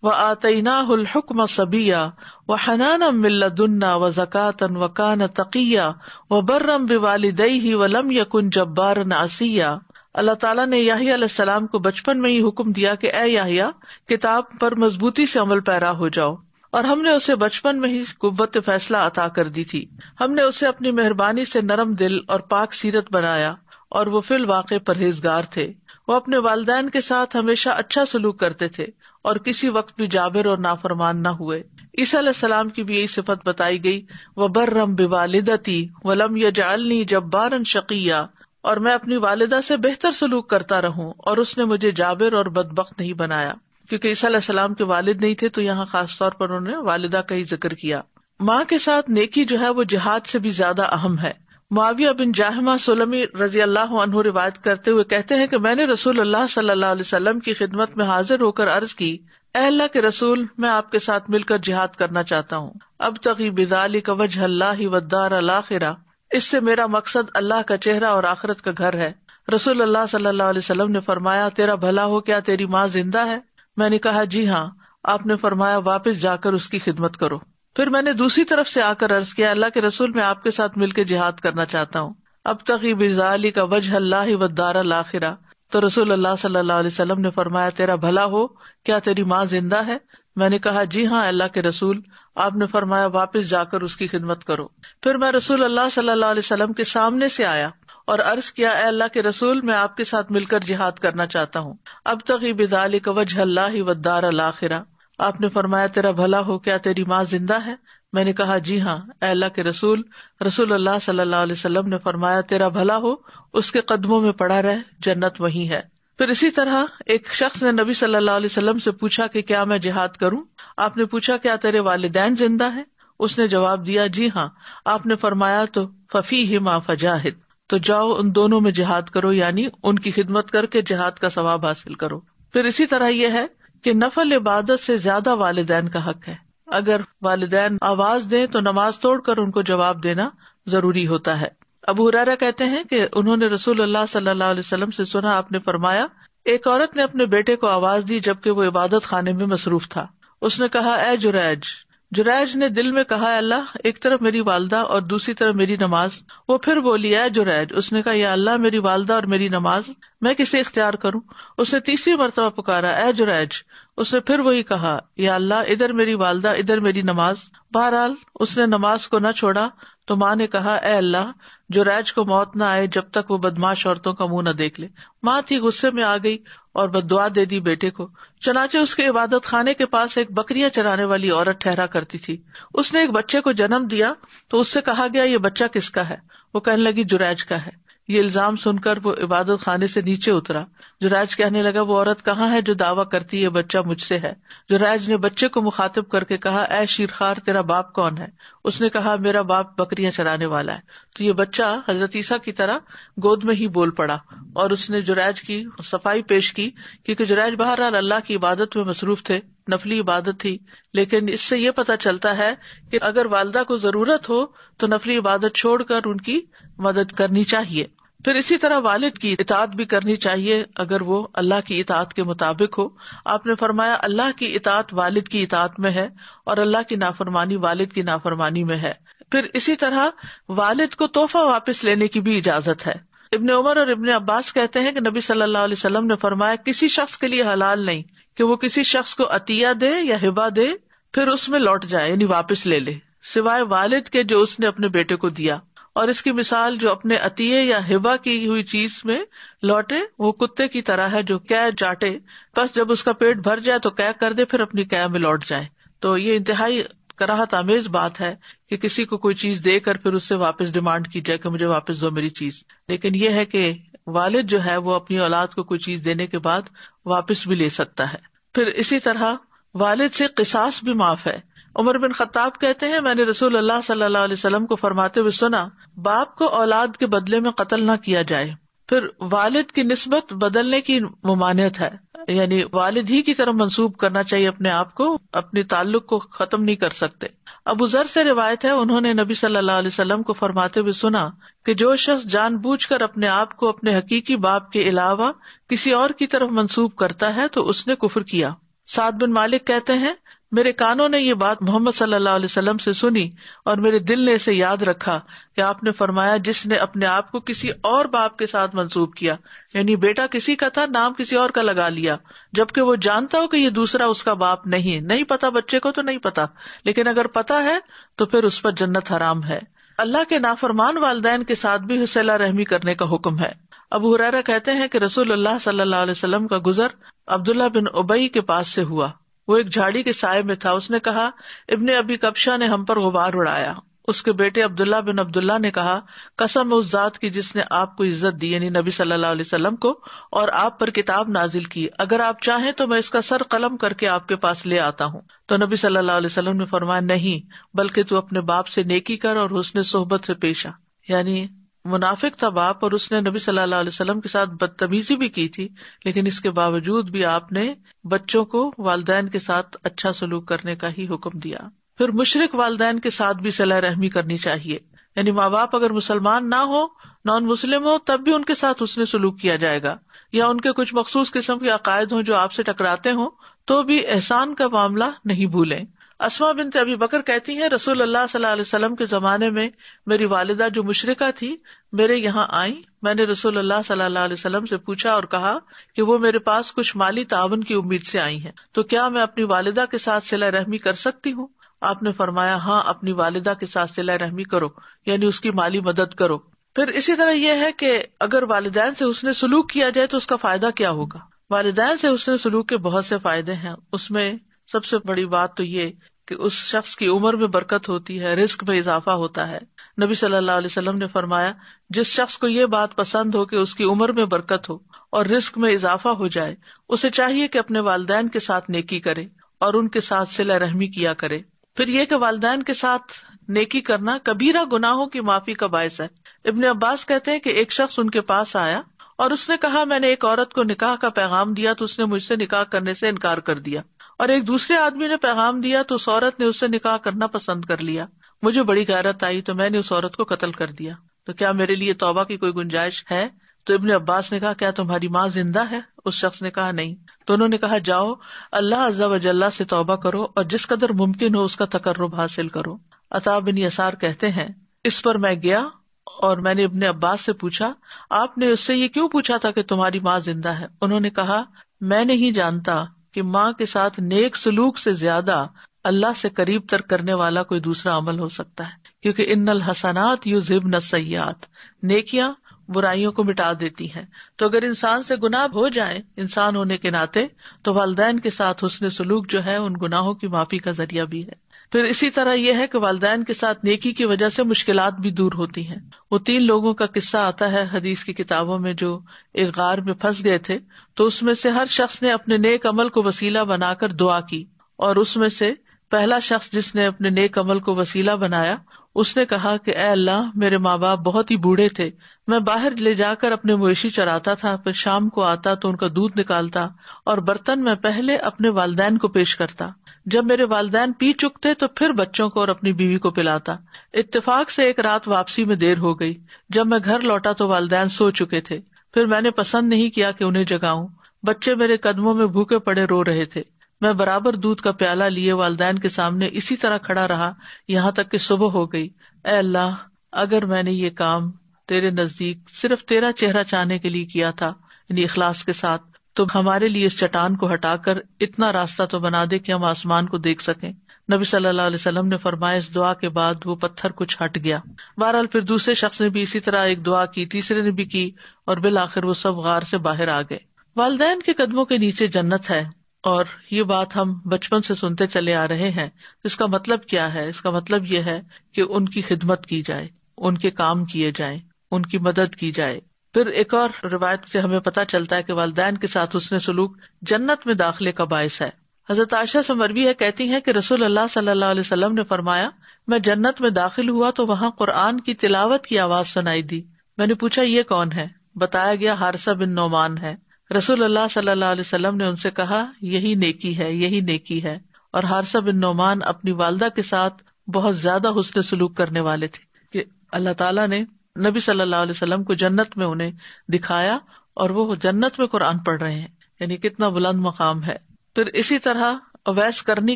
وآتیناہ الحکم صبیا وحنانا من لدنا وزکاۃ وکان تقیا وبرا بوالدیہ ولم یکن جبارا عصیا. اللہ تعالیٰ نے یحییٰ علیہ السلام کو بچپن میں ہی حکم دیا کہ اے یحییٰ کتاب پر مضبوطی سے عمل پیرا ہو جاؤ، اور ہم نے اسے بچپن میں ہی قوت فیصلہ عطا کر دی تھی. ہم نے اسے اپنی مہربانی سے نرم دل اور پاک سیرت بنایا، اور وہ فی الواقع پرہیزگار تھے. وہ اپنے والدین کے ساتھ ہمیشہ اچھا سلوک کرتے تھے اور کسی وقت بھی جابر اور نافرمان نہ ہوئے. عیسیٰ علیہ السلام کی بھی یہی صفت بتائی گئی، وبرم بوالدتی ولم یجعلنی جبارا شقیا، اور میں اپنی والدہ سے بہتر سلوک کرتا رہوں اور اس نے مجھے جابر اور بدبخت نہیں بنایا. کیونکہ عیسیٰ علیہ السلام کے والد نہیں تھے تو یہاں خاص طور پر انہوں نے والدہ کا ہی ذکر کیا. ماں کے ساتھ نیکی جو ہے وہ جہاد سے بھی زیادہ اہم ہے. معاویہ بن جاہمہ سلمی رضی اللہ عنہ روایت کرتے ہوئے کہتے ہیں کہ میں نے رسول اللہ صلی اللہ علیہ وسلم کی خدمت میں حاضر ہو کر عرض کی، اے اللہ کے رسول، میں آپ کے ساتھ مل کر جہاد کرنا چاہتا ہوں. ابتغی بذلک وجہ اللہ والدار الآخرہ، اس سے میرا مقصد اللہ کا چہرہ اور آخرت کا گھر ہے. رسول اللہ صلی اللہ علیہ وسلم نے فرمایا، تیرا بھلا ہو، کیا تیری ماں زندہ ہے؟ میں نے کہا جی ہاں. آپ نے فرمایا واپس جا کر اس کی خدمت کرو. پھر میں نے دوسری طرف سے آ کر عرض کیا، اللہ کے رسول، میں آپ کے ساتھ مل کے جہاد کرنا چاہتا ہوں. ابتغی بذلک وجہ اللہ والدار الآخرہ، تو رسول اللہ صلی اللہ علیہ وسلم نے فرمایا تیرا بھلا ہو، کیا تیری ماں زندہ ہے؟ میں نے کہا جی ہاں اللہ کے رسول. آپ نے فرمایا واپس جا کر اس کی خدمت کرو. پھر میں رسول اللہ صلی اللہ علیہ وسلم کے سامنے سے آیا اور عرض کیا، اے اللہ کے رسول، میں آپ کے ساتھ مل کر جہاد کرنا چاہتا ہوں. ابتغی بذلک وجہ اللہ والدار الآخرہ. آپ نے فرمایا تیرا بھلا ہو، کیا تیری ماں زندہ ہے؟ میں نے کہا جی ہاں اے اللہ کے رسول. رسول اللہ صلی اللہ علیہ وسلم نے فرمایا تیرا بھلا ہو، اس کے قدموں میں پڑا رہ، جنت وہی ہے. پھر اسی طرح ایک شخص نے نبی صلی اللہ علیہ وسلم سے پوچھا کہ کیا میں جہاد کروں؟ آپ نے پوچھا کیا تیرے والدین زندہ ہیں؟ اس نے جواب دیا جی ہاں. آپ نے فرمایا تو ففیہما فجاہد، تو جاؤ ان دونوں میں جہاد کرو، یعنی ان کی خدمت کر کے جہاد کا ثواب حاصل کرو. پھر اسی طرح یہ ہے کہ نفل عبادت سے زیادہ والدین کا حق ہے. اگر والدین آواز دیں تو نماز توڑ کر ان کو جواب دینا ضروری ہوتا ہے. ابو ہریرہ کہتے ہیں کہ انہوں نے رسول اللہ صلی اللہ علیہ وسلم سے سنا، آپ نے فرمایا ایک عورت نے اپنے بیٹے کو آواز دی جبکہ وہ عبادت خانے میں مصروف تھا. اس نے کہا اے جریج. جریج نے دل میں کہا اللہ، ایک طرف میری والدہ اور دوسری طرف میری نماز. وہ پھر بولی اے جریج. اس نے کہا یا اللہ، میری والدہ اور میری نماز، میں کسے اختیار کروں؟ اس نے تیسری مرتبہ پکارا اے جریج. اس نے پھر وہی کہا یا اللہ، ادھر میری والدہ، ادھر میری نماز. بہرحال اس نے نماز کو نہ چھوڑا تو ماں نے کہا اے اللہ، جریج کو موت نہ آئے جب تک وہ بدماش عورتوں کا منہ نہ دیکھ لے. ماں تھی، غصے میں آ گئی اور بددعا دے دی بیٹے کو. چنانچہ اس کے عبادت خانے کے پاس ایک بکریاں چرانے والی عورت ٹھہرا کرتی تھی. اس نے ایک بچے کو جنم دیا تو اس سے کہا گیا یہ بچہ کس کا ہے؟ وہ کہنے لگی جریج کا ہے. یہ الزام سن کر وہ عبادت خانے سے نیچے اترا. جریج کہنے لگا وہ عورت کہاں ہے جو دعویٰ کرتی ہے بچہ مجھ سے ہے؟ جریج نے بچے کو مخاطب کر کے کہا اے شیرخوار، تیرا باپ کون ہے؟ اس نے کہا میرا باپ بکریاں چرانے والا ہے. تو یہ بچہ حضرت عیسیٰ کی طرح گود میں ہی بول پڑا اور اس نے جریج کی صفائی پیش کی، کیونکہ جریج بہرحال اللہ کی عبادت میں مصروف تھے، نفلی عبادت تھی. لیکن اس سے یہ پتہ چلتا ہے کہ اگر والدہ کو ضرورت ہو تو نفلی عبادت چھوڑ کر ان کی مدد کرنی چاہیے. پھر اسی طرح والد کی اطاعت بھی کرنی چاہیے اگر وہ اللہ کی اطاعت کے مطابق ہو. آپ نے فرمایا اللہ کی اطاعت والد کی اطاعت میں ہے اور اللہ کی نافرمانی والد کی نافرمانی میں ہے. پھر اسی طرح والد کو تحفہ واپس لینے کی بھی اجازت ہے. ابن عمر اور ابن عباس کہتے ہیں کہ نبی صلی اللہ علیہ وسلم نے فرمایا کسی شخص کے لیے حلال نہیں کہ وہ کسی شخص کو عطیہ دے یا ہبہ دے پھر اس میں لوٹ جائے، یعنی واپس لے لے، سوائے والد کے جو اس نے اپنے بیٹے کو دیا. اور اس کی مثال جو اپنے عطیے یا ہبہ کی ہوئی چیز میں لوٹے وہ کتے کی طرح ہے جو قے چاٹے، بس جب اس کا پیٹ بھر جائے تو قے کر دے، پھر اپنی قے میں لوٹ جائے. تو یہ انتہائی کراہت آمیز بات ہے کہ کسی کو کوئی چیز دے کر پھر اس سے واپس ڈیمانڈ کی جائے کہ مجھے واپس دو میری چیز. لیکن یہ ہے کہ والد جو ہے وہ اپنی اولاد کو کوئی چیز دینے کے بعد واپس بھی لے سکتا ہے. پھر اسی طرح والد سے قصاص بھی معاف ہے. عمر بن خطاب کہتے ہیں، میں نے رسول اللہ صلی اللہ علیہ وسلم کو فرماتے ہوئے سنا، باپ کو اولاد کے بدلے میں قتل نہ کیا جائے. پھر والد کی نسبت بدلنے کی ممانعت ہے، یعنی والد ہی کی طرف منسوب کرنا چاہیے اپنے آپ کو، اپنے تعلق کو ختم نہیں کر سکتے. ابو ذر سے روایت ہے، انہوں نے نبی صلی اللہ علیہ وسلم کو فرماتے ہوئے سنا کہ جو شخص جان بوجھ کر اپنے آپ کو اپنے حقیقی باپ کے علاوہ کسی اور کی طرف منسوب کرتا ہے تو اس نے کفر کیا. سعد بن مالک کہتے ہیں، میرے کانوں نے یہ بات محمد صلی اللہ علیہ وسلم سے سنی اور میرے دل نے اسے یاد رکھا کہ آپ نے فرمایا، جس نے اپنے آپ کو کسی اور باپ کے ساتھ منسوب کیا، یعنی بیٹا کسی کا تھا، نام کسی اور کا لگا لیا، جبکہ وہ جانتا ہو کہ یہ دوسرا اس کا باپ نہیں پتا، بچے کو تو نہیں پتا، لیکن اگر پتا ہے تو پھر اس پر جنت حرام ہے. اللہ کے نافرمان والدین کے ساتھ بھی صلہ رحمی کرنے کا حکم ہے. ابو ہریرہ کہتے ہیں کہ رسول اللہ صلی اللہ علیہ وسلم کا گزر عبداللہ بن ابی کے پاس سے ہوا. وہ ایک جھاڑی کے سائے میں تھا. اس نے کہا، ابن ابی کبشہ نے ہم پر غبار اڑایا. اس کے بیٹے عبداللہ بن عبداللہ نے کہا، قسم اس ذات کی جس نے آپ کو عزت دی، یعنی نبی صلی اللہ علیہ وسلم کو، اور آپ پر کتاب نازل کی، اگر آپ چاہیں تو میں اس کا سر قلم کر کے آپ کے پاس لے آتا ہوں. تو نبی صلی اللہ علیہ وسلم نے فرمایا، نہیں، بلکہ تو اپنے باپ سے نیکی کر اور حسن صحبت سے پیش آ. یعنی منافق تھا باپ، اور اس نے نبی صلی اللہ علیہ وسلم کے ساتھ بدتمیزی بھی کی تھی، لیکن اس کے باوجود بھی آپ نے بچوں کو والدین کے ساتھ اچھا سلوک کرنے کا ہی حکم دیا. پھر مشرک والدین کے ساتھ بھی صلہ رحمی کرنی چاہیے، یعنی ماں باپ اگر مسلمان نہ ہو، نان مسلم ہو، تب بھی ان کے ساتھ حسن سلوک کیا جائے گا، یا ان کے کچھ مخصوص قسم کے عقائد ہوں جو آپ سے ٹکراتے ہوں تو بھی احسان کا معاملہ نہیں بھولیں. اسماء بنت ابی بکر کہتی ہیں، رسول اللہ صلی اللہ علیہ وسلم کے زمانے میں میری والدہ جو مشرکہ تھی میرے یہاں آئیں. میں نے رسول اللہ صلی اللہ علیہ وسلم سے پوچھا اور کہا کہ وہ میرے پاس کچھ مالی تعاون کی امید سے آئی ہیں، تو کیا میں اپنی والدہ کے ساتھ صلہ رحمی کر سکتی ہوں؟ آپ نے فرمایا، ہاں، اپنی والدہ کے ساتھ صلہ رحمی کرو، یعنی اس کی مالی مدد کرو. پھر اسی طرح یہ ہے کہ اگر والدین سے حسن سلوک کیا جائے تو اس کا فائدہ کیا ہوگا. والدین سے حسن سلوک کے بہت سے فائدے ہیں. اس میں سب سے بڑی بات تو یہ کہ اس شخص کی عمر میں برکت ہوتی ہے، رزق میں اضافہ ہوتا ہے. نبی صلی اللہ علیہ وسلم نے فرمایا، جس شخص کو یہ بات پسند ہو کہ اس کی عمر میں برکت ہو اور رزق میں اضافہ ہو جائے، اسے چاہیے کہ اپنے والدین کے ساتھ نیکی کرے اور ان کے ساتھ صلہ رحمی کیا کرے. پھر یہ کہ والدین کے ساتھ نیکی کرنا کبیرہ گناہوں کی معافی کا باعث ہے. ابن عباس کہتے ہیں کہ ایک شخص ان کے پاس آیا اور اس نے کہا، میں نے ایک عورت کو نکاح کا پیغام دیا تو اس نے مجھ سے نکاح کرنے سے انکار کر دیا، اور ایک دوسرے آدمی نے پیغام دیا تو اس عورت نے اس سے نکاح کرنا پسند کر لیا. مجھے بڑی غیرت آئی تو میں نے اس عورت کو قتل کر دیا. تو کیا میرے لیے توبہ کی کوئی گنجائش ہے؟ تو ابن عباس نے کہا، کیا تمہاری ماں زندہ ہے؟ اس شخص نے کہا نہیں. تو انہوں نے کہا، جاؤ اللہ عز و جل سے توبہ کرو اور جس قدر ممکن ہو اس کا تقرب حاصل کرو. عطا بن یسار کہتے ہیں، اس پر میں گیا اور میں نے ابن عباس سے پوچھا، آپ نے اس سے یہ کیوں پوچھا تھا کہ تمہاری ماں زندہ ہے؟ انہوں نے کہا، میں نہیں جانتا کہ ماں کے ساتھ نیک سلوک سے زیادہ اللہ سے قریب تر کرنے والا کوئی دوسرا عمل ہو سکتا ہے، کیونکہ ان الحسنات یذہبن السیئات، نیکیاں برائیوں کو مٹا دیتی ہیں. تو اگر انسان سے گناہ ہو جائیں انسان ہونے کے ناطے، تو والدین کے ساتھ حسن سلوک جو ہے ان گناہوں کی معافی کا ذریعہ بھی ہے. پھر اسی طرح یہ ہے کہ والدین کے ساتھ نیکی کی وجہ سے مشکلات بھی دور ہوتی ہیں. وہ 3 لوگوں کا قصہ آتا ہے حدیث کی کتابوں میں جو ایک غار میں پھنس گئے تھے، تو اس میں سے ہر شخص نے اپنے نیک عمل کو وسیلہ بنا کر دعا کی، اور اس میں سے پہلا شخص جس نے اپنے نیک عمل کو وسیلہ بنایا اس نے کہا کہ اے اللہ، میرے ماں باپ بہت ہی بوڑھے تھے، میں باہر لے جا کر اپنے مویشی چراتا تھا، پھر شام کو آتا تو ان کا دودھ نکالتا اور برتن میں پہلے اپنے والدین کو پیش کرتا، جب میرے والدین پی چکتے تو پھر بچوں کو اور اپنی بیوی کو پلاتا. اتفاق سے ایک رات واپسی میں دیر ہو گئی، جب میں گھر لوٹا تو والدین سو چکے تھے، پھر میں نے پسند نہیں کیا کہ انہیں جگاؤں، بچے میرے قدموں میں بھوکے پڑے رو رہے تھے، میں برابر دودھ کا پیالہ لیے والدین کے سامنے اسی طرح کھڑا رہا یہاں تک کہ صبح ہو گئی. اے اللہ، اگر میں نے یہ کام تیرے نزدیک صرف تیرا چہرہ چاہنے کے لیے کیا تھا، یعنی اخلاص کے ساتھ، تو ہمارے لیے اس چٹان کو ہٹا کر اتنا راستہ تو بنا دے کہ ہم آسمان کو دیکھ سکیں. نبی صلی اللہ علیہ وسلم نے فرمایا اس دعا کے بعد وہ پتھر کچھ ہٹ گیا. بہرحال پھر دوسرے شخص نے بھی اسی طرح ایک دعا کی، تیسرے نے بھی کی، اور بالآخر وہ سب غار سے باہر آ گئے. والدین کے قدموں کے نیچے جنت ہے، اور یہ بات ہم بچپن سے سنتے چلے آ رہے ہیں. اس کا مطلب کیا ہے؟ اس کا مطلب یہ ہے کہ ان کی خدمت کی جائے، ان کے کام کیے جائیں، ان کی مدد کی جائے. پھر ایک اور روایت سے ہمیں پتہ چلتا ہے کہ والدین کے ساتھ حسن سلوک جنت میں داخلے کا باعث ہے. حضرت عائشہ سے مروی ہے، کہتی ہیں کہ رسول اللہ صلی اللہ علیہ وسلم نے فرمایا میں جنت میں داخل ہوا تو وہاں قرآن کی تلاوت کی آواز سنائی دی. میں نے پوچھا یہ کون ہے؟ بتایا گیا حارثہ بن نعمان ہے. رسول اللہ صلی اللہ علیہ وسلم نے ان سے کہا یہی نیکی ہے، یہی نیکی ہے. اور حارثہ بن نعمان اپنی والدہ کے ساتھ بہت زیادہ حسن سلوک کرنے والے تھے کہ اللہ تعالیٰ نے نبی صلی اللہ علیہ وسلم کو جنت میں انہیں دکھایا اور وہ جنت میں قرآن پڑھ رہے ہیں، یعنی کتنا بلند مقام ہے. پھر اسی طرح اویس کرنی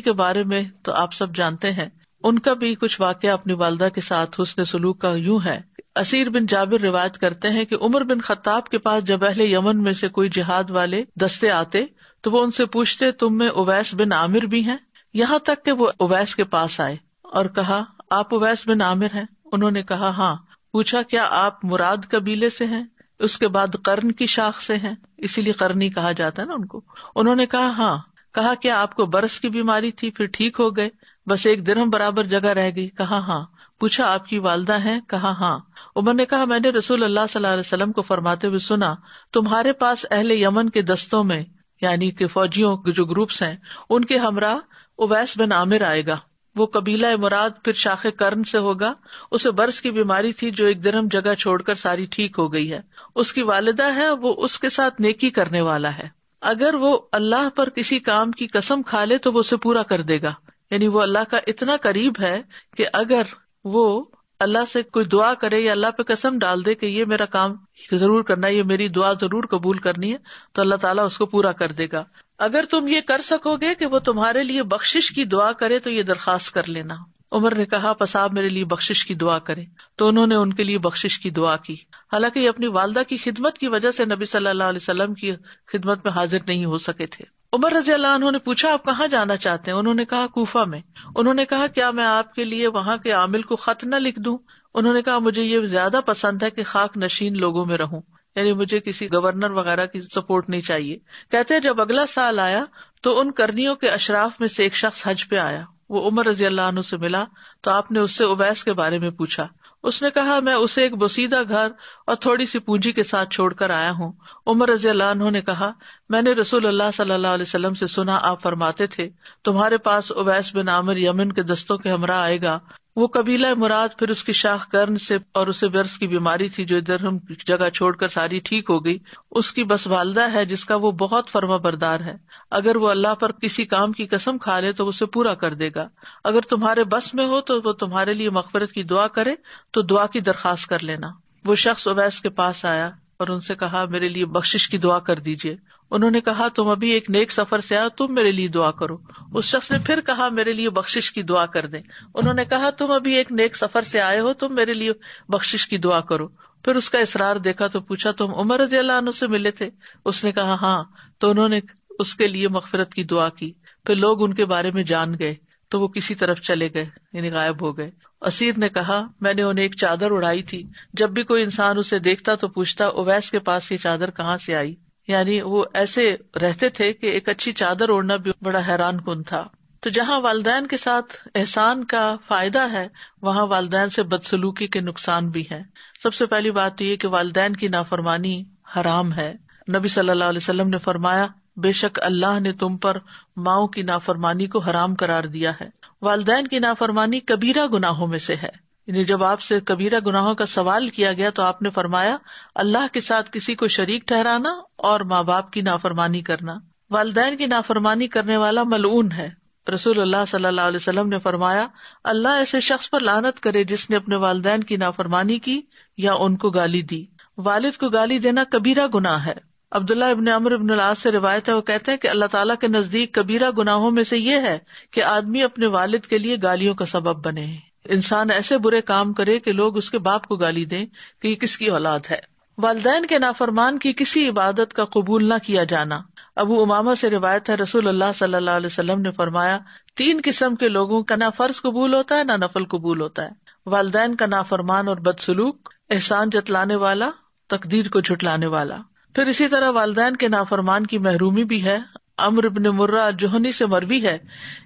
کے بارے میں تو آپ سب جانتے ہیں، ان کا بھی کچھ واقعہ اپنی والدہ کے ساتھ حسن سلوک کا یوں ہے. اسیر بن جابر روایت کرتے ہیں کہ عمر بن خطاب کے پاس جب اہل یمن میں سے کوئی جہاد والے دستے آتے تو وہ ان سے پوچھتے تم میں اویس بن عامر بھی ہیں؟ یہاں تک کہ وہ اویس کے پاس آئے اور کہا آپ اویس بن عامر ہیں؟ انہوں نے کہا ہاں. پوچھا کیا آپ مراد قبیلے سے ہیں؟ اس کے بعد قرن کی شاخ سے ہیں، اسی لیے قرنی کہا جاتا ہے نا ان کو. انہوں نے کہا ہاں. کہا کیا آپ کو برس کی بیماری تھی پھر ٹھیک ہو گئے، بس 1 درہم برابر جگہ رہ گئی؟ کہا ہاں. پوچھا آپ کی والدہ ہیں؟ کہا ہاں. عمر نے کہا میں نے رسول اللہ صلی اللہ علیہ وسلم کو فرماتے ہوئے سنا تمہارے پاس اہل یمن کے دستوں میں، یعنی کہ فوجیوں کے جو گروپس ہیں، ان کے ہمراہ اویس بن عامر آئے گا. وہ قبیلہ مراد پھر شاخ کرن سے ہوگا. اسے برس کی بیماری تھی جو 1 درہم جگہ چھوڑ کر ساری ٹھیک ہو گئی ہے. اس کی والدہ ہے، وہ اس کے ساتھ نیکی کرنے والا ہے. اگر وہ اللہ پر کسی کام کی قسم کھا لے تو وہ اسے پورا کر دے گا. یعنی وہ اللہ کا اتنا قریب ہے کہ اگر وہ اللہ سے کوئی دعا کرے یا اللہ پہ قسم ڈال دے کہ یہ میرا کام ضرور کرنا ہے، یہ میری دعا ضرور قبول کرنی ہے، تو اللہ تعالیٰ اس کو پورا کر دے گا. اگر تم یہ کر سکو گے کہ وہ تمہارے لیے بخشش کی دعا کرے تو یہ درخواست کر لینا. عمر نے کہا پس آپ میرے لیے بخشش کی دعا کریں. تو انہوں نے ان کے لیے بخشش کی دعا کی. حالانکہ یہ اپنی والدہ کی خدمت کی وجہ سے نبی صلی اللہ علیہ وسلم کی خدمت میں حاضر نہیں ہو سکے تھے. عمر رضی اللہ عنہ نے پوچھا آپ کہاں جانا چاہتے ہیں؟ انہوں نے کہا کوفہ میں. انہوں نے کہا کیا میں آپ کے لیے وہاں کے عامل کو خط نہ لکھ دوں؟ انہوں نے کہا مجھے یہ زیادہ پسند ہے کہ خاک نشین لوگوں میں رہوں، یعنی مجھے کسی گورنر وغیرہ کی سپورٹ نہیں چاہیے. کہتے ہیں جب اگلا سال آیا تو ان کرنیوں کے اشراف میں سے ایک شخص حج پہ آیا. وہ عمر رضی اللہ عنہ سے ملا تو آپ نے اس سے اویس کے بارے میں پوچھا. اس نے کہا میں اسے ایک بسیدہ گھر اور تھوڑی سی پونجی کے ساتھ چھوڑ کر آیا ہوں. عمر رضی اللہ عنہ نے کہا میں نے رسول اللہ صلی اللہ علیہ وسلم سے سنا آپ فرماتے تھے تمہارے پاس اویس بن عامر یمن کے دستوں کے ہمراہ آئے گا. وہ قبیلہ مراد پھر اس کی شاخ کرن سے، اور اسے برس کی بیماری تھی جو درہم جگہ چھوڑ کر ساری ٹھیک ہو گئی. اس کی بس والدہ ہے جس کا وہ بہت فرما بردار ہے. اگر وہ اللہ پر کسی کام کی قسم کھا لے تو اسے پورا کر دے گا. اگر تمہارے بس میں ہو تو وہ تمہارے لیے مغفرت کی دعا کرے تو دعا کی درخواست کر لینا. وہ شخص اویس کے پاس آیا اور ان سے کہا میرے لیے بخشش کی دعا کر دیجیے. انہوں نے کہا تم ابھی ایک نیک سفر سے آؤ، تم میرے لیے دعا کرو. اس شخص نے پھر کہا میرے لیے بخشش کی دعا کر دیں. انہوں نے کہا تم ابھی ایک نیک سفر سے آئے ہو، تم میرے لیے بخشش کی دعا کرو. پھر اس کا اصرار دیکھا تو پوچھا تم عمر رضی اللہ عنہ سے ملے تھے؟ اس نے کہا ہاں. تو انہوں نے اس کے لیے مغفرت کی دعا کی. پھر لوگ ان کے بارے میں جان گئے تو وہ کسی طرف چلے گئے، یعنی غائب ہو گئے. اسیر نے کہا میں نے انہیں ایک چادر اڑائی تھی. جب بھی کوئی انسان اسے دیکھتا تو پوچھتا اویس کے پاس یہ چادر کہاں سے آئی. یعنی وہ ایسے رہتے تھے کہ ایک اچھی چادر اوڑھنا بھی بڑا حیران کن تھا. تو جہاں والدین کے ساتھ احسان کا فائدہ ہے وہاں والدین سے بدسلوکی کے نقصان بھی ہے. سب سے پہلی بات تو یہ کہ والدین کی نافرمانی حرام ہے. نبی صلی اللہ علیہ وسلم نے فرمایا بے شک اللہ نے تم پر ماؤں کی نافرمانی کو حرام قرار دیا ہے. والدین کی نافرمانی کبیرہ گناہوں میں سے ہے. یعنی جب آپ سے کبیرہ گناہوں کا سوال کیا گیا تو آپ نے فرمایا اللہ کے ساتھ کسی کو شریک ٹھہرانا اور ماں باپ کی نافرمانی کرنا. والدین کی نافرمانی کرنے والا ملعون ہے. رسول اللہ صلی اللہ علیہ وسلم نے فرمایا اللہ ایسے شخص پر لعنت کرے جس نے اپنے والدین کی نافرمانی کی یا ان کو گالی دی. والد کو گالی دینا کبیرہ گناہ ہے. عبداللہ ابن عمرو ابن العاص سے روایت ہے، وہ کہتے ہیں کہ اللہ تعالیٰ کے نزدیک کبیرہ گناہوں میں سے یہ ہے کہ آدمی اپنے والد کے لیے گالیوں کا سبب بنے. انسان ایسے برے کام کرے کہ لوگ اس کے باپ کو گالی دیں کہ یہ کس کی اولاد ہے. والدین کے نافرمان کی کسی عبادت کا قبول نہ کیا جانا. ابو امامہ سے روایت ہے رسول اللہ صلی اللہ علیہ وسلم نے فرمایا 3 قسم کے لوگوں کا نہ فرض قبول ہوتا ہے نہ نفل قبول ہوتا ہے، والدین کا نافرمان اور بدسلوک، احسان جتلانے والا، تقدیر کو جھٹلانے والا۔ پھر اسی طرح والدین کے نافرمان کی محرومی بھی ہے۔ عمرو بن مرہ الجہنی سے مروی ہے،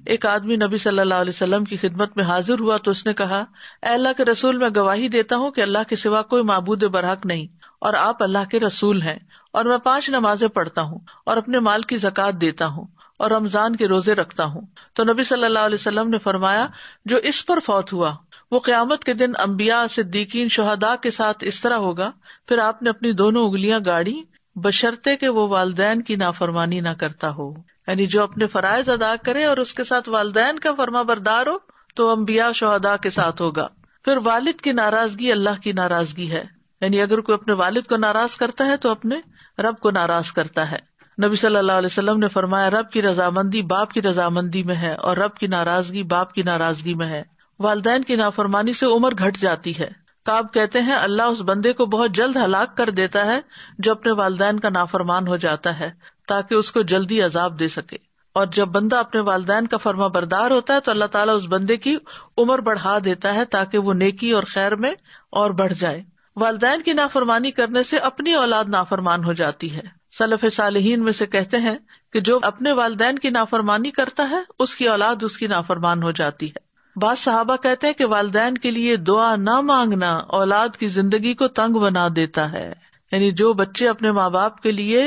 ایک آدمی نبی صلی اللہ علیہ وسلم کی خدمت میں حاضر ہوا تو اس نے کہا، اے اللہ کے رسول، میں گواہی دیتا ہوں کہ اللہ کے سوا کوئی معبود برحق نہیں اور آپ اللہ کے رسول ہیں، اور میں 5 نمازیں پڑھتا ہوں اور اپنے مال کی زکوٰۃ دیتا ہوں اور رمضان کے روزے رکھتا ہوں۔ تو نبی صلی اللہ علیہ وسلم نے فرمایا، جو اس پر فوت ہوا وہ قیامت کے دن انبیاء، صدیقین، شہداء کے ساتھ اس طرح ہوگا۔ پھر آپ نے اپنی دونوں انگلیاں گاڑی، بشرطے کہ وہ والدین کی نافرمانی نہ کرتا ہو، یعنی جو اپنے فرائض ادا کرے اور اس کے ساتھ والدین کا فرما بردار ہو تو انبیاء، شہداء کے ساتھ ہوگا۔ پھر والد کی ناراضگی اللہ کی ناراضگی ہے، یعنی اگر کوئی اپنے والد کو ناراض کرتا ہے تو اپنے رب کو ناراض کرتا ہے۔ نبی صلی اللہ علیہ وسلم نے فرمایا، رب کی رضامندی باپ کی رضامندی میں ہے اور رب کی ناراضگی باپ کی ناراضگی میں ہے۔ والدین کی نافرمانی سے عمر گھٹ جاتی ہے۔ کعب کہتے ہیں، اللہ اس بندے کو بہت جلد ہلاک کر دیتا ہے جو اپنے والدین کا نافرمان ہو جاتا ہے، تاکہ اس کو جلدی عذاب دے سکے، اور جب بندہ اپنے والدین کا فرما بردار ہوتا ہے تو اللہ تعالیٰ اس بندے کی عمر بڑھا دیتا ہے تاکہ وہ نیکی اور خیر میں اور بڑھ جائے۔ والدین کی نافرمانی کرنے سے اپنی اولاد نافرمان ہو جاتی ہے۔ سلف صالحین میں سے کہتے ہیں کہ جو اپنے والدین کی نافرمانی کرتا ہے اس کی اولاد اس کی نافرمان ہو جاتی ہے۔ بعض صحابہ کہتے ہیں کہ والدین کے لیے دعا نہ مانگنا اولاد کی زندگی کو تنگ بنا دیتا ہے، یعنی جو بچے اپنے ماں باپ کے لیے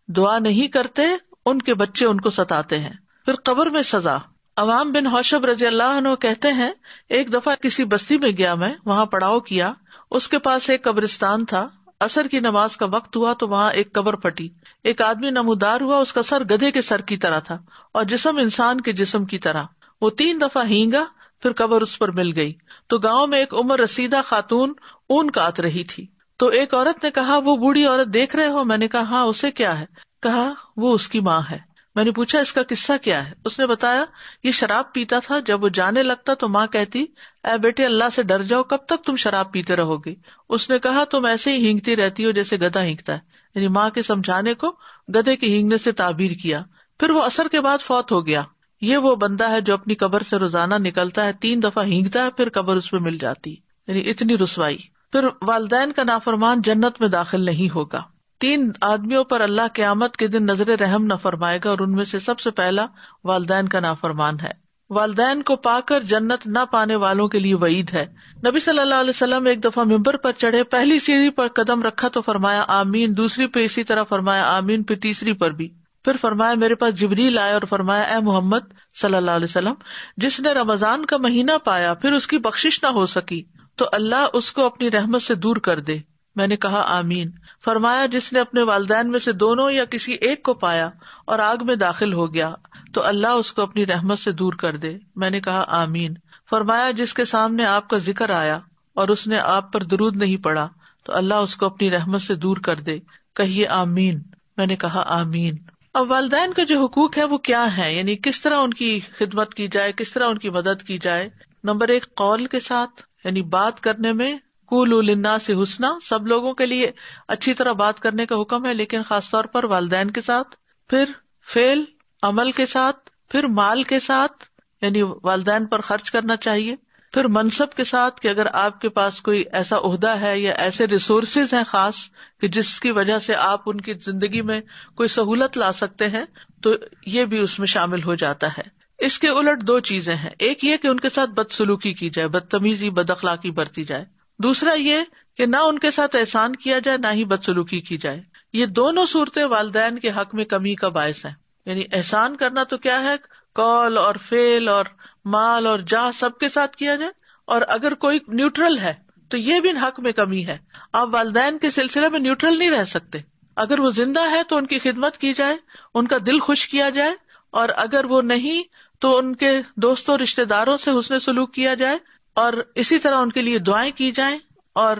دعا نہیں کرتے ان کے بچے ان کو ستاتے ہیں۔ پھر قبر میں سزا۔ عوام بن حوشب رضی اللہ عنہ کہتے ہیں، ایک دفعہ کسی بستی میں گیا میں، وہاں پڑاؤ کیا، اس کے پاس ایک قبرستان تھا۔ عصر کی نماز کا وقت ہوا تو وہاں ایک قبر پھٹی، ایک آدمی نمودار ہوا، اس کا سر گدھے کے سر کی طرح تھا اور جسم انسان کے جسم کی طرح۔ وہ 3 دفعہ ہینگا، پھر قبر اس پر مل گئی تو گاؤں میں ایک عمر رسیدہ خاتون اون کاٹ رہی تھی، تو ایک عورت نے کہا، وہ بوڑھی عورت دیکھ رہے ہو؟ میں نے کہا ہاں، اسے کیا ہے؟ کہا وہ اس کی ماں ہے۔ میں نے پوچھا اس کا قصہ کیا ہے؟ اس نے بتایا، یہ شراب پیتا تھا، جب وہ جانے لگتا تو ماں کہتی، اے بیٹے اللہ سے ڈر جاؤ، کب تک تم شراب پیتے رہو گے؟ اس نے کہا تم ایسے ہی ہینگتی رہتی ہو جیسے گدھا ہینگتا ہے، یعنی ماں کے سمجھانے کو گدھے کے ہینگنے سے تعبیر کیا۔ پھر وہ عصر کے بعد فوت ہو گیا۔ یہ وہ بندہ ہے جو اپنی قبر سے روزانہ نکلتا ہے، 3 دفعہ ہینگتا ہے، پھر قبر اس پہ مل جاتی، یعنی اتنی رسوائی۔ پھر والدین کا نافرمان جنت میں داخل نہیں ہوگا۔ 3 آدمیوں پر اللہ قیامت کے دن نظر رحم نہ فرمائے گا، اور ان میں سے سب سے پہلا والدین کا نافرمان ہے۔ والدین کو پا کر جنت نہ پانے والوں کے لیے وعید ہے۔ نبی صلی اللہ علیہ وسلم ایک دفعہ ممبر پر چڑھے، پہلی سیڑھی پر قدم رکھا تو فرمایا آمین، دوسری پہ اسی طرح فرمایا آمین، پھر تیسری پر بھی۔ پھر فرمایا میرے پاس جبریل آئے اور فرمایا، اے محمد صلی اللہ علیہ وسلم، جس نے رمضان کا مہینہ پایا پھر اس کی بخشش نہ ہو سکی تو اللہ اس کو اپنی رحمت سے دور کر دے۔ میں نے کہا آمین۔ فرمایا، جس نے اپنے والدین میں سے دونوں یا کسی ایک کو پایا اور آگ میں داخل ہو گیا تو اللہ اس کو اپنی رحمت سے دور کر دے۔ میں نے کہا آمین۔ فرمایا، جس کے سامنے آپ کا ذکر آیا اور اس نے آپ پر درود نہیں پڑھا تو اللہ اس کو اپنی رحمت سے دور کر دے۔ کہیے آمین۔ میں نے کہا آمین۔ اب والدین کے جو حقوق ہے وہ کیا ہے، یعنی کس طرح ان کی خدمت کی جائے، کس طرح ان کی مدد کی جائے۔ نمبر 1، قول کے ساتھ، یعنی بات کرنے میں قولوا للناس حسنا، سب لوگوں کے لیے اچھی طرح بات کرنے کا حکم ہے، لیکن خاص طور پر والدین کے ساتھ۔ پھر فعل، عمل کے ساتھ۔ پھر مال کے ساتھ، یعنی والدین پر خرچ کرنا چاہیے۔ پھر منصب کے ساتھ کہ اگر آپ کے پاس کوئی ایسا عہدہ ہے یا ایسے ریسورسز ہیں خاص کہ جس کی وجہ سے آپ ان کی زندگی میں کوئی سہولت لا سکتے ہیں تو یہ بھی اس میں شامل ہو جاتا ہے۔ اس کے الٹ 2 چیزیں ہیں، ایک یہ کہ ان کے ساتھ بدسلوکی کی جائے، بدتمیزی، بد اخلاقی برتی جائے۔ دوسرا یہ کہ نہ ان کے ساتھ احسان کیا جائے نہ ہی بدسلوکی کی جائے۔ یہ دونوں صورتیں والدین کے حق میں کمی کا باعث ہیں۔ یعنی احسان کرنا تو کیا ہے، قول اور فعل اور مال اور جاہ سب کے ساتھ کیا جائے، اور اگر کوئی نیوٹرل ہے تو یہ بھی حق میں کمی ہے۔ آپ والدین کے سلسلے میں نیوٹرل نہیں رہ سکتے۔ اگر وہ زندہ ہے تو ان کی خدمت کی جائے، ان کا دل خوش کیا جائے، اور اگر وہ نہیں تو ان کے دوستوں رشتہ داروں سے حسن سلوک کیا جائے، اور اسی طرح ان کے لیے دعائیں کی جائیں، اور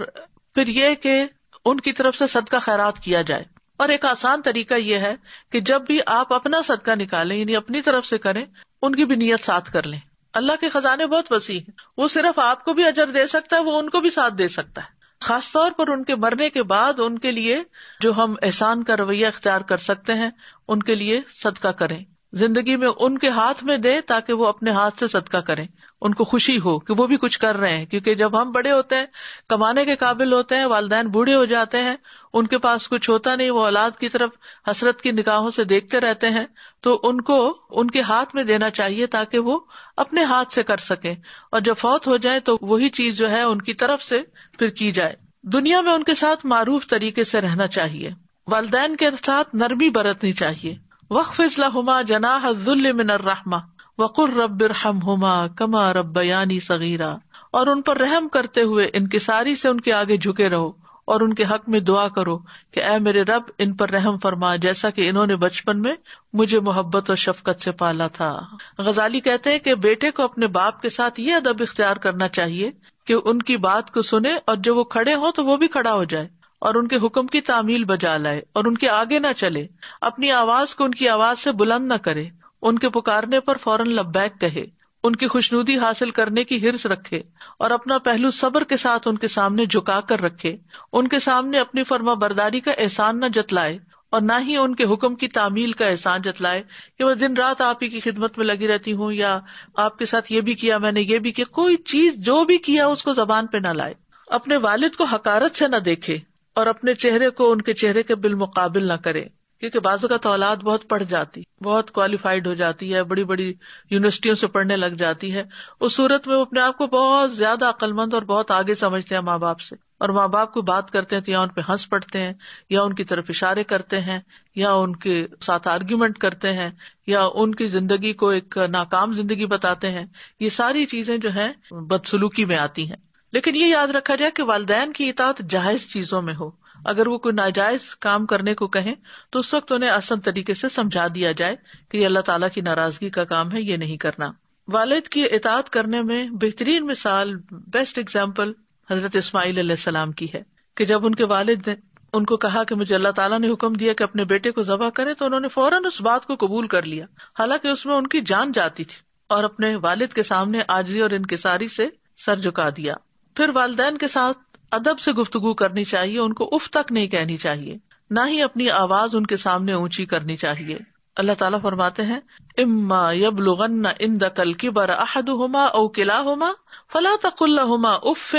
پھر یہ کہ ان کی طرف سے صدقہ خیرات کیا جائے۔ اور ایک آسان طریقہ یہ ہے کہ جب بھی آپ اپنا صدقہ نکالیں، یعنی اپنی طرف سے کریں، ان کی بھی نیت ساتھ کر لیں۔ اللہ کے خزانے بہت وسیع ہیں، وہ صرف آپ کو بھی اجر دے سکتا ہے، وہ ان کو بھی ساتھ دے سکتا ہے۔ خاص طور پر ان کے مرنے کے بعد ان کے لیے جو ہم احسان کا رویہ اختیار کر سکتے ہیں ان کے لیے صدقہ کریں، زندگی میں ان کے ہاتھ میں دیں تاکہ وہ اپنے ہاتھ سے صدقہ کریں، ان کو خوشی ہو کہ وہ بھی کچھ کر رہے ہیں. کیونکہ جب ہم بڑے ہوتے ہیں، کمانے کے قابل ہوتے ہیں، والدین بوڑھے ہو جاتے ہیں، ان کے پاس کچھ ہوتا نہیں، وہ اولاد کی طرف حسرت کی نگاہوں سے دیکھتے رہتے ہیں، تو ان کو ان کے ہاتھ میں دینا چاہیے تاکہ وہ اپنے ہاتھ سے کر سکیں، اور جب فوت ہو جائے تو وہی چیز جو ہے ان کی طرف سے پھر کی جائے. دنیا میں ان کے ساتھ معروف طریقے سے رہنا چاہیے، والدین کے ساتھ نرمی برتنی چاہیے. وَاخْفِضْ لَهُمَا جَنَاحَ الذُّلِّ مِنَ الرَّحْمَةِ وَقُلْ رَبِّ ارْحَمْهُمَا كَمَا رَبَّيَانِي صَغِيرًا، اور ان پر رحم کرتے ہوئے انکساری سے ان کے آگے جھکے رہو اور ان کے حق میں دعا کرو کہ اے میرے رب ان پر رحم فرما جیسا کہ انہوں نے بچپن میں مجھے محبت اور شفقت سے پالا تھا. غزالی کہتے ہیں کہ بیٹے کو اپنے باپ کے ساتھ یہ ادب اختیار کرنا چاہیے کہ ان کی بات کو سنے، اور جب وہ کھڑے ہوں تو وہ بھی کھڑا ہو جائے اور ان کے حکم کی تعمیل بجا لائے اور ان کے آگے نہ چلے، اپنی آواز کو ان کی آواز سے بلند نہ کرے، ان کے پکارنے پر فوراً لبیک کہے، ان کی خوشنودی حاصل کرنے کی حرص رکھے اور اپنا پہلو صبر کے ساتھ ان کے سامنے جھکا کر رکھے، ان کے سامنے اپنی فرما برداری کا احسان نہ جتلائے اور نہ ہی ان کے حکم کی تعمیل کا احسان جتلائے کہ میں دن رات آپ ہی کی خدمت میں لگی رہتی ہوں، یا آپ کے ساتھ یہ بھی کیا، میں نے یہ بھی کیا. کوئی چیز جو بھی کیا اس کو زبان پہ نہ لائے. اپنے والد کو حقارت سے نہ دیکھے اور اپنے چہرے کو ان کے چہرے کے بالمقابل نہ کرے، کیونکہ بعض اوقات اولاد بہت پڑھ جاتی، بہت کوالیفائڈ ہو جاتی ہے، بڑی بڑی یونیورسٹیوں سے پڑھنے لگ جاتی ہے، اس صورت میں وہ اپنے آپ کو بہت زیادہ عقل مند اور بہت آگے سمجھتے ہیں ماں باپ سے، اور ماں باپ کو بات کرتے ہیں تو یا ان پہ ہنس پڑتے ہیں، یا ان کی طرف اشارے کرتے ہیں، یا ان کے ساتھ آرگیومنٹ کرتے ہیں، یا ان کی زندگی کو ایک ناکام زندگی بتاتے ہیں. یہ ساری چیزیں جو ہیں بدسلوکی میں آتی ہیں. لیکن یہ یاد رکھا جائے کہ والدین کی اطاعت جائز چیزوں میں ہو. اگر وہ کوئی ناجائز کام کرنے کو کہیں تو اس وقت انہیں آسان طریقے سے سمجھا دیا جائے کہ یہ اللہ تعالیٰ کی ناراضگی کا کام ہے، یہ نہیں کرنا. والد کی اطاعت کرنے میں بہترین مثال، بیسٹ ایگزامپل حضرت اسماعیل علیہ السلام کی ہے کہ جب ان کے والد نے ان کو کہا کہ مجھے اللہ تعالیٰ نے حکم دیا کہ اپنے بیٹے کو ذبح کرے، تو انہوں نے فوراً اس بات کو قبول کر لیا، حالانکہ اس میں ان کی جان جاتی تھی، اور اپنے والد کے سامنے عاجزی اور انکساری سے سر جھکا دیا. پھر والدین کے ساتھ ادب سے گفتگو کرنی چاہیے، ان کو اف تک نہیں کہنی چاہیے، نہ ہی اپنی آواز ان کے سامنے اونچی کرنی چاہیے. اللہ تعالیٰ فرماتے ہیں اما یبلغن عندک الکبر احدہما او کلاہما فلا تقل لہما اف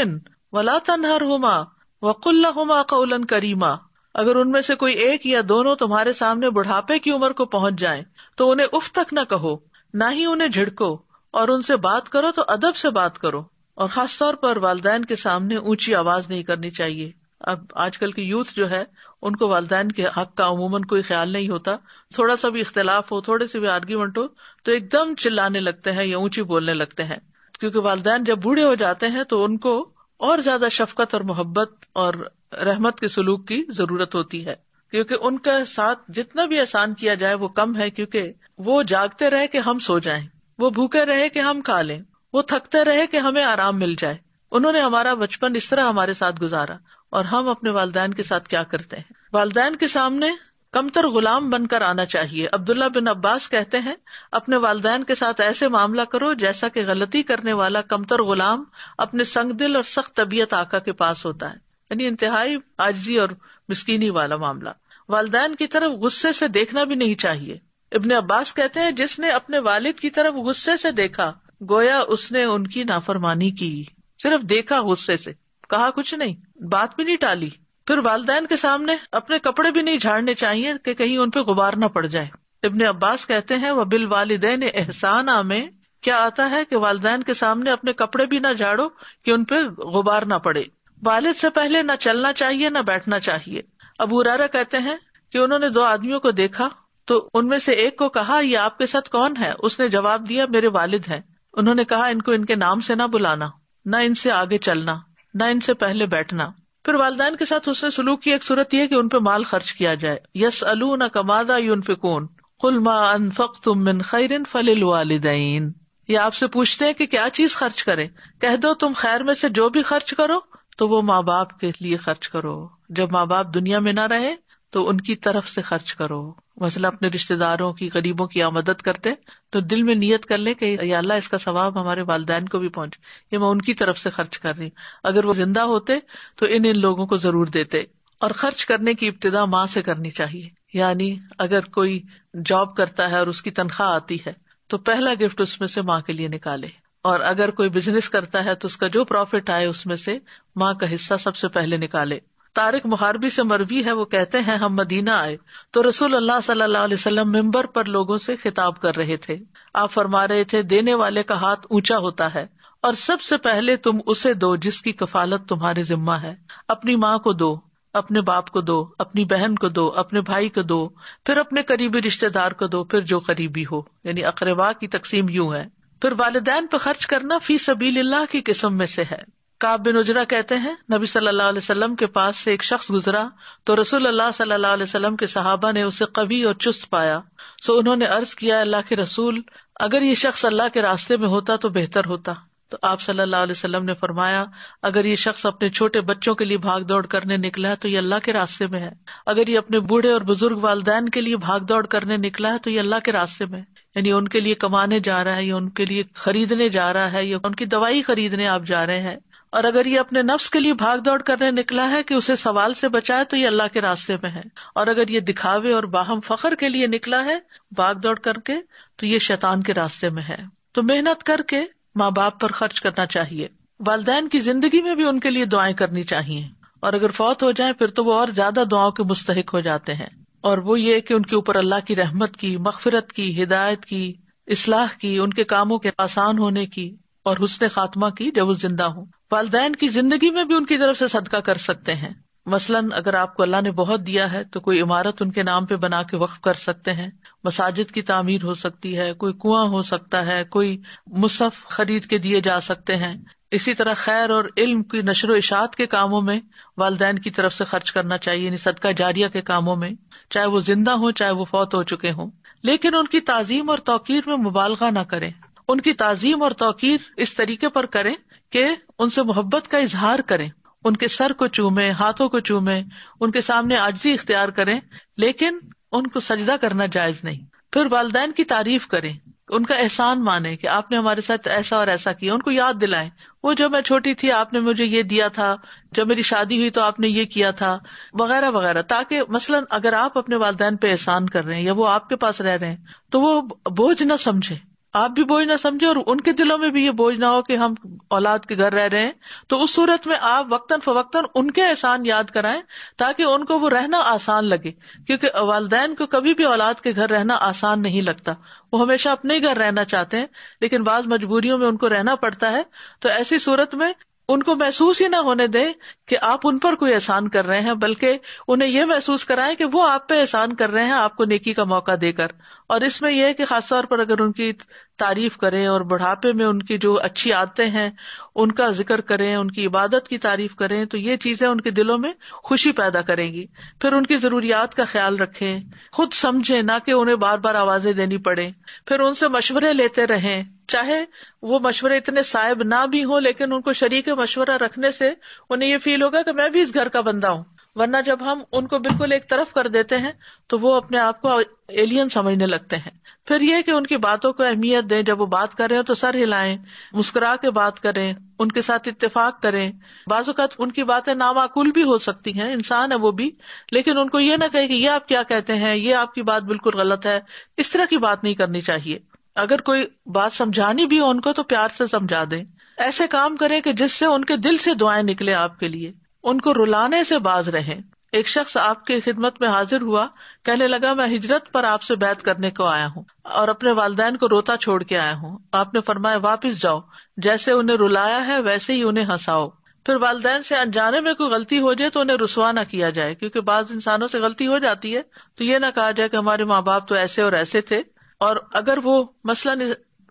ولا تنہرہما وقل لہما قولا کریما. اگر ان میں سے کوئی ایک یا دونوں تمہارے سامنے بڑھاپے کی عمر کو پہنچ جائیں تو انہیں اف تک نہ کہو، نہ ہی انہیں جھڑکو، اور ان سے بات کرو تو ادب سے بات کرو. اور خاص طور پر والدین کے سامنے اونچی آواز نہیں کرنی چاہیے. اب آج کل کی یوتھ جو ہے ان کو والدین کے حق کا عموماً کوئی خیال نہیں ہوتا، تھوڑا سا بھی اختلاف ہو، تھوڑے سے بھی آرگیومنٹ ہو تو ایک دم چلانے لگتے ہیں یا اونچی بولنے لگتے ہیں. کیونکہ والدین جب بوڑھے ہو جاتے ہیں تو ان کو اور زیادہ شفقت اور محبت اور رحمت کے سلوک کی ضرورت ہوتی ہے، کیونکہ ان کے ساتھ جتنا بھی احسان کیا جائے وہ کم ہے. کیونکہ وہ جاگتے رہے کہ ہم سو جائیں، وہ بھوکے رہے کہ ہم کھا لیں، وہ تھکتے رہے کہ ہمیں آرام مل جائے. انہوں نے ہمارا بچپن اس طرح ہمارے ساتھ گزارا، اور ہم اپنے والدین کے ساتھ کیا کرتے ہیں. والدین کے سامنے کمتر غلام بن کر آنا چاہیے. عبداللہ بن عباس کہتے ہیں اپنے والدین کے ساتھ ایسے معاملہ کرو جیسا کہ غلطی کرنے والا کمتر غلام اپنے سنگ دل اور سخت طبیعت آقا کے پاس ہوتا ہے، یعنی انتہائی عاجزی اور مسکینی والا معاملہ. والدین کی طرف غصے سے دیکھنا بھی نہیں چاہیے. ابن عباس کہتے ہیں جس نے اپنے والد کی طرف غصے سے دیکھا گویا اس نے ان کی نافرمانی کی. صرف دیکھا غصے سے، کہا کچھ نہیں، بات بھی نہیں ٹالی. پھر والدین کے سامنے اپنے کپڑے بھی نہیں جھاڑنے چاہیے کہ کہیں ان پہ غبار نہ پڑ جائے. ابن عباس کہتے ہیں وَبِالْوَالِدَيْنِ احسانا میں کیا آتا ہے کہ والدین کے سامنے اپنے کپڑے بھی نہ جھاڑو کہ ان پہ غبار نہ پڑے. والد سے پہلے نہ چلنا چاہیے نہ بیٹھنا چاہیے. ابو ہریرہ کہتے ہیں کہ انہوں نے 2 آدمیوں کو دیکھا تو ان میں سے ایک کو کہا یہ آپ کے ساتھ کون ہے؟ اس نے جواب دیا میرے والد ہیں. انہوں نے کہا ان کو ان کے نام سے نہ بلانا، نہ ان سے آگے چلنا، نہ ان سے پہلے بیٹھنا. پھر والدین کے ساتھ حسن سلوک کی ایک صورت یہ کہ ان پہ مال خرچ کیا جائے. یسألونک ماذا ينفقون قل ما انفقتم من خیر فللوالدین. یہ آپ سے پوچھتے ہیں کہ کیا چیز خرچ کریں، کہہ دو تم خیر میں سے جو بھی خرچ کرو تو وہ ماں باپ کے لیے خرچ کرو. جب ماں باپ دنیا میں نہ رہے تو ان کی طرف سے خرچ کرو. مثلا اپنے رشتے داروں کی، غریبوں کی آپ مدد کرتے تو دل میں نیت کر لیں کہ یا اللہ اس کا ثواب ہمارے والدین کو بھی پہنچے، یہ میں ان کی طرف سے خرچ کر رہی ہوں. اگر وہ زندہ ہوتے تو ان لوگوں کو ضرور دیتے. اور خرچ کرنے کی ابتدا ماں سے کرنی چاہیے. یعنی اگر کوئی جاب کرتا ہے اور اس کی تنخواہ آتی ہے تو پہلا گفٹ اس میں سے ماں کے لیے نکالے. اور اگر کوئی بزنس کرتا ہے تو اس کا جو پروفٹ آئے اس میں سے ماں کا حصہ سب سے پہلے نکالے. طارق محاربی سے مروی ہے، وہ کہتے ہیں ہم مدینہ آئے تو رسول اللہ صلی اللہ علیہ وسلم ممبر پر لوگوں سے خطاب کر رہے تھے. آپ فرما رہے تھے دینے والے کا ہاتھ اونچا ہوتا ہے اور سب سے پہلے تم اسے دو جس کی کفالت تمہارے ذمہ ہے. اپنی ماں کو دو، اپنے باپ کو دو، اپنی بہن کو دو، اپنے بھائی کو دو، پھر اپنے قریبی رشتے دار کو دو، پھر جو قریبی ہو. یعنی اقربا کی تقسیم یوں ہے. پھر والدین پہ خرچ کرنا فی سبیل اللہ کی قسم میں سے ہے. کعب بن عجرہ کہتے ہیں نبی صلی اللہ علیہ وسلم کے پاس سے ایک شخص گزرا تو رسول اللہ صلی اللہ علیہ وسلم کے صحابہ نے اسے قوی اور چست پایا. سو انہوں نے عرض کیا اللہ کے رسول، اگر یہ شخص اللہ کے راستے میں ہوتا تو بہتر ہوتا. تو آپ صلی اللہ علیہ وسلم نے فرمایا اگر یہ شخص اپنے چھوٹے بچوں کے لیے بھاگ دوڑ کرنے نکلا ہے تو یہ اللہ کے راستے میں ہے. اگر یہ اپنے بوڑھے اور بزرگ والدین کے لیے بھاگ دوڑ کرنے نکلا ہے تو یہ اللہ کے راستے میں ہے. یعنی ان کے لیے کمانے جا رہا ہے یا ان کے لیے خریدنے جا رہا ہے یا ان کی دوائی خریدنے آپ جا رہے ہیں. اور اگر یہ اپنے نفس کے لیے بھاگ دوڑ کرنے نکلا ہے کہ اسے سوال سے بچائے تو یہ اللہ کے راستے میں ہے. اور اگر یہ دکھاوے اور باہم فخر کے لیے نکلا ہے بھاگ دوڑ کر کے تو یہ شیطان کے راستے میں ہے. تو محنت کر کے ماں باپ پر خرچ کرنا چاہیے. والدین کی زندگی میں بھی ان کے لیے دعائیں کرنی چاہیے، اور اگر فوت ہو جائیں پھر تو وہ اور زیادہ دعاؤں کے مستحق ہو جاتے ہیں. اور وہ یہ کہ ان کے اوپر اللہ کی رحمت کی، مغفرت کی، ہدایت کی، اصلاح کی، ان کے کاموں کے آسان ہونے کی اور حسن خاتمہ کی جب وہ زندہ ہوں. والدین کی زندگی میں بھی ان کی طرف سے صدقہ کر سکتے ہیں. مثلاً اگر آپ کو اللہ نے بہت دیا ہے تو کوئی عمارت ان کے نام پہ بنا کے وقف کر سکتے ہیں، مساجد کی تعمیر ہو سکتی ہے، کوئی کنواں ہو سکتا ہے، کوئی مصحف خرید کے دیے جا سکتے ہیں. اسی طرح خیر اور علم کی نشر و اشاعت کے کاموں میں والدین کی طرف سے خرچ کرنا چاہیے، یعنی صدقہ جاریہ کے کاموں میں، چاہے وہ زندہ ہوں چاہے وہ فوت ہو چکے ہوں. لیکن ان کی تعظیم اور توقیر میں مبالغہ نہ کریں. ان کی تعظیم اور توقیر اس طریقے پر کریں کہ ان سے محبت کا اظہار کریں، ان کے سر کو چومیں، ہاتھوں کو چومیں، ان کے سامنے عاجزی اختیار کریں، لیکن ان کو سجدہ کرنا جائز نہیں. پھر والدین کی تعریف کریں، ان کا احسان مانیں کہ آپ نے ہمارے ساتھ ایسا اور ایسا کیا. ان کو یاد دلائیں وہ جب میں چھوٹی تھی آپ نے مجھے یہ دیا تھا، جب میری شادی ہوئی تو آپ نے یہ کیا تھا، وغیرہ وغیرہ. تاکہ مثلاً اگر آپ اپنے والدین پہ احسان کر رہے ہیں یا وہ آپ کے پاس رہ رہے ہیں تو وہ بوجھ نہ سمجھے، آپ بھی بوجھ نہ سمجھے، اور ان کے دلوں میں بھی یہ بوجھ نہ ہو کہ ہم اولاد کے گھر رہ رہے ہیں. تو اس صورت میں آپ وقتاً فوقتاً ان کے احسان یاد کرائیں تاکہ ان کو وہ رہنا آسان لگے. کیونکہ والدین کو کبھی بھی اولاد کے گھر رہنا آسان نہیں لگتا، وہ ہمیشہ اپنے ہی گھر رہنا چاہتے ہیں، لیکن بعض مجبوریوں میں ان کو رہنا پڑتا ہے. تو ایسی صورت میں ان کو محسوس ہی نہ ہونے دیں کہ آپ ان پر کوئی احسان کر رہے ہیں، بلکہ انہیں یہ محسوس کرائیں کہ وہ آپ پہ احسان کر رہے ہیں آپ کو نیکی کا موقع دے کر. اور اس میں یہ ہے کہ خاص طور پر اگر ان کی تعریف کریں اور بڑھاپے میں ان کی جو اچھی عادتیں ہیں ان کا ذکر کریں، ان کی عبادت کی تعریف کریں، تو یہ چیزیں ان کے دلوں میں خوشی پیدا کریں گی. پھر ان کی ضروریات کا خیال رکھیں، خود سمجھیں، نہ کہ انہیں بار بار آوازیں دینی پڑے. پھر ان سے مشورے لیتے رہیں، چاہے وہ مشورے اتنے صائب نہ بھی ہوں، لیکن ان کو شریک مشورہ رکھنے سے انہیں یہ فیل ہوگا کہ میں بھی اس گھر کا بندہ ہوں. ورنہ جب ہم ان کو بالکل ایک طرف کر دیتے ہیں تو وہ اپنے آپ کو ایلین سمجھنے لگتے ہیں. پھر یہ کہ ان کی باتوں کو اہمیت دیں، جب وہ بات کر رہے ہیں تو سر ہلائیں، مسکرا کے بات کریں، ان کے ساتھ اتفاق کریں. بعض اوقات ان کی باتیں نامعقول بھی ہو سکتی ہیں، انسان ہے وہ بھی، لیکن ان کو یہ نہ کہے کہ یہ آپ کیا کہتے ہیں، یہ آپ کی بات بالکل غلط ہے. اس طرح کی بات نہیں کرنی چاہیے. اگر کوئی بات سمجھانی بھی ہو ان کو تو پیار سے سمجھا دیں. ایسے کام کریں کہ جس سے ان کے دل سے دعائیں نکلے آپ کے لیے. ان کو رلانے سے باز رہیں. ایک شخص آپ کی خدمت میں حاضر ہوا، کہنے لگا میں ہجرت پر آپ سے بیعت کرنے کو آیا ہوں اور اپنے والدین کو روتا چھوڑ کے آیا ہوں. آپ نے فرمایا واپس جاؤ، جیسے انہیں رلایا ہے ویسے ہی انہیں ہنساؤ. پھر والدین سے انجانے میں کوئی غلطی ہو جائے تو انہیں رسوا نہ کیا جائے، کیونکہ بعض انسانوں سے غلطی ہو جاتی ہے تو یہ نہ کہا جائے کہ ہمارے ماں باپ تو ایسے اور ایسے تھے. اور اگر وہ مثلاً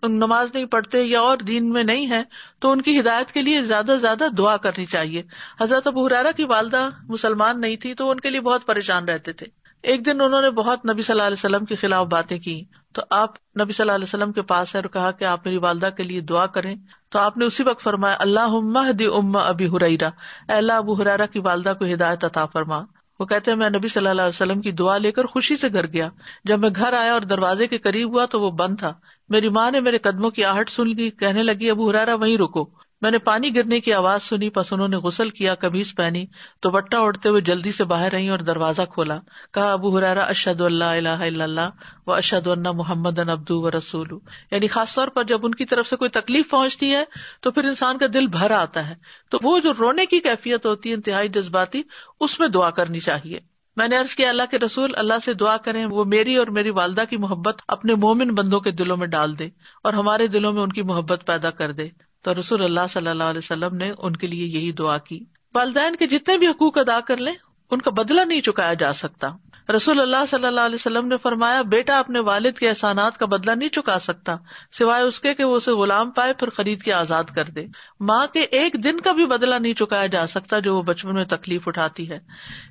نماز نہیں پڑھتے یا اور دین میں نہیں ہے تو ان کی ہدایت کے لیے زیادہ سے زیادہ دعا کرنی چاہیے. حضرت ابو ہریرہ کی والدہ مسلمان نہیں تھی تو ان کے لیے بہت پریشان رہتے تھے. ایک دن انہوں نے بہت نبی صلی اللہ علیہ وسلم کے خلاف باتیں کی تو آپ نبی صلی اللہ علیہ وسلم کے پاس ہے اور کہا کہ آپ میری والدہ کے لیے دعا کریں. تو آپ نے اسی وقت فرمایا اللہم اہد ام ابی ہریرہ، اے اللہ ابو ہریرہ کی والدہ کو ہدایت عطا فرما. وہ کہتے ہیں میں نبی صلی اللہ علیہ وسلم کی دعا لے کر خوشی سے گھر گیا. جب میں گھر آیا اور دروازے کے قریب ہوا تو وہ بند تھا. میری ماں نے میرے قدموں کی آہٹ سن لی. کہنے لگی ابو ہریرہ وہیں رکو. میں نے پانی گرنے کی آواز سنی، پس انہوں نے غسل کیا، قمیص پہنی، دوپٹہ اوڑھتے ہوئے جلدی سے باہر آئیں اور دروازہ کھولا. کہا ابو ہریرہ اشہد ان لا الہ الا اللہ و اشہد ان محمدًا عبدہ و رسولہ. یعنی خاص طور پر جب ان کی طرف سے کوئی تکلیف پہنچتی ہے تو پھر انسان کا دل بھر آتا ہے، تو وہ جو رونے کی کیفیت ہوتی ہے انتہائی جذباتی، اس میں دعا کرنی چاہیے. میں نے عرض کیا اللہ کے رسول، اللہ سے دعا کریں وہ میری اور میری والدہ کی محبت اپنے مومن بندوں کے دلوں میں ڈال دے اور ہمارے دلوں میں ان کی محبت پیدا کر دے. تو رسول اللہ صلی اللہ علیہ وسلم نے ان کے لیے یہی دعا کی. والدین کے جتنے بھی حقوق ادا کر لیں ان کا بدلہ نہیں چکایا جا سکتا. رسول اللہ صلی اللہ علیہ وسلم نے فرمایا بیٹا اپنے والد کے احسانات کا بدلہ نہیں چکا سکتا سوائے اس کے کہ وہ اسے غلام پائے پھر خرید کے آزاد کر دے. ماں کے ایک دن کا بھی بدلہ نہیں چکایا جا سکتا جو وہ بچپن میں تکلیف اٹھاتی ہے.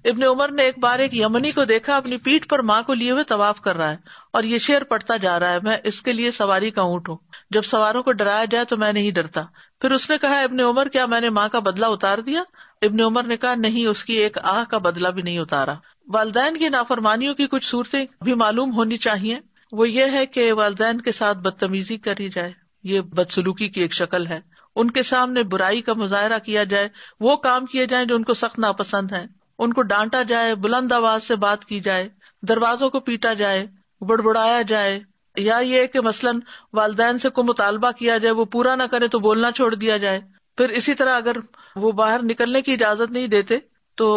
ابن عمر نے ایک بار ایک یمنی کو دیکھا اپنی پیٹھ پر ماں کو لیے ہوئے طواف کر رہا ہے اور یہ شعر پڑھتا جا رہا ہے میں اس کے لیے سواری کا اونٹ ہوں، جب سواروں کو ڈرایا جائے تو میں نہیں ڈرتا. پھر اس نے کہا ابن عمر کیا میں نے ماں کا بدلہ اتار دیا؟ ابن عمر نے کہا نہیں، اس کی ایک آہ کا بدلہ بھی نہیں اتارا. والدین کی نافرمانیوں کی کچھ صورتیں بھی معلوم ہونی چاہیے. وہ یہ ہے کہ والدین کے ساتھ بدتمیزی کری جائے، یہ بدسلوکی کی ایک شکل ہے. ان کے سامنے برائی کا مظاہرہ کیا جائے، وہ کام کیے جائیں جو ان کو سخت ناپسند ہیں، ان کو ڈانٹا جائے، بلند آواز سے بات کی جائے، دروازوں کو پیٹا جائے، بڑبڑایا جائے، یا یہ کہ مثلاً والدین سے کوئی مطالبہ کیا جائے وہ پورا نہ کرے تو بولنا چھوڑ دیا جائے. پھر اسی طرح اگر وہ باہر نکلنے کی اجازت نہیں دیتے تو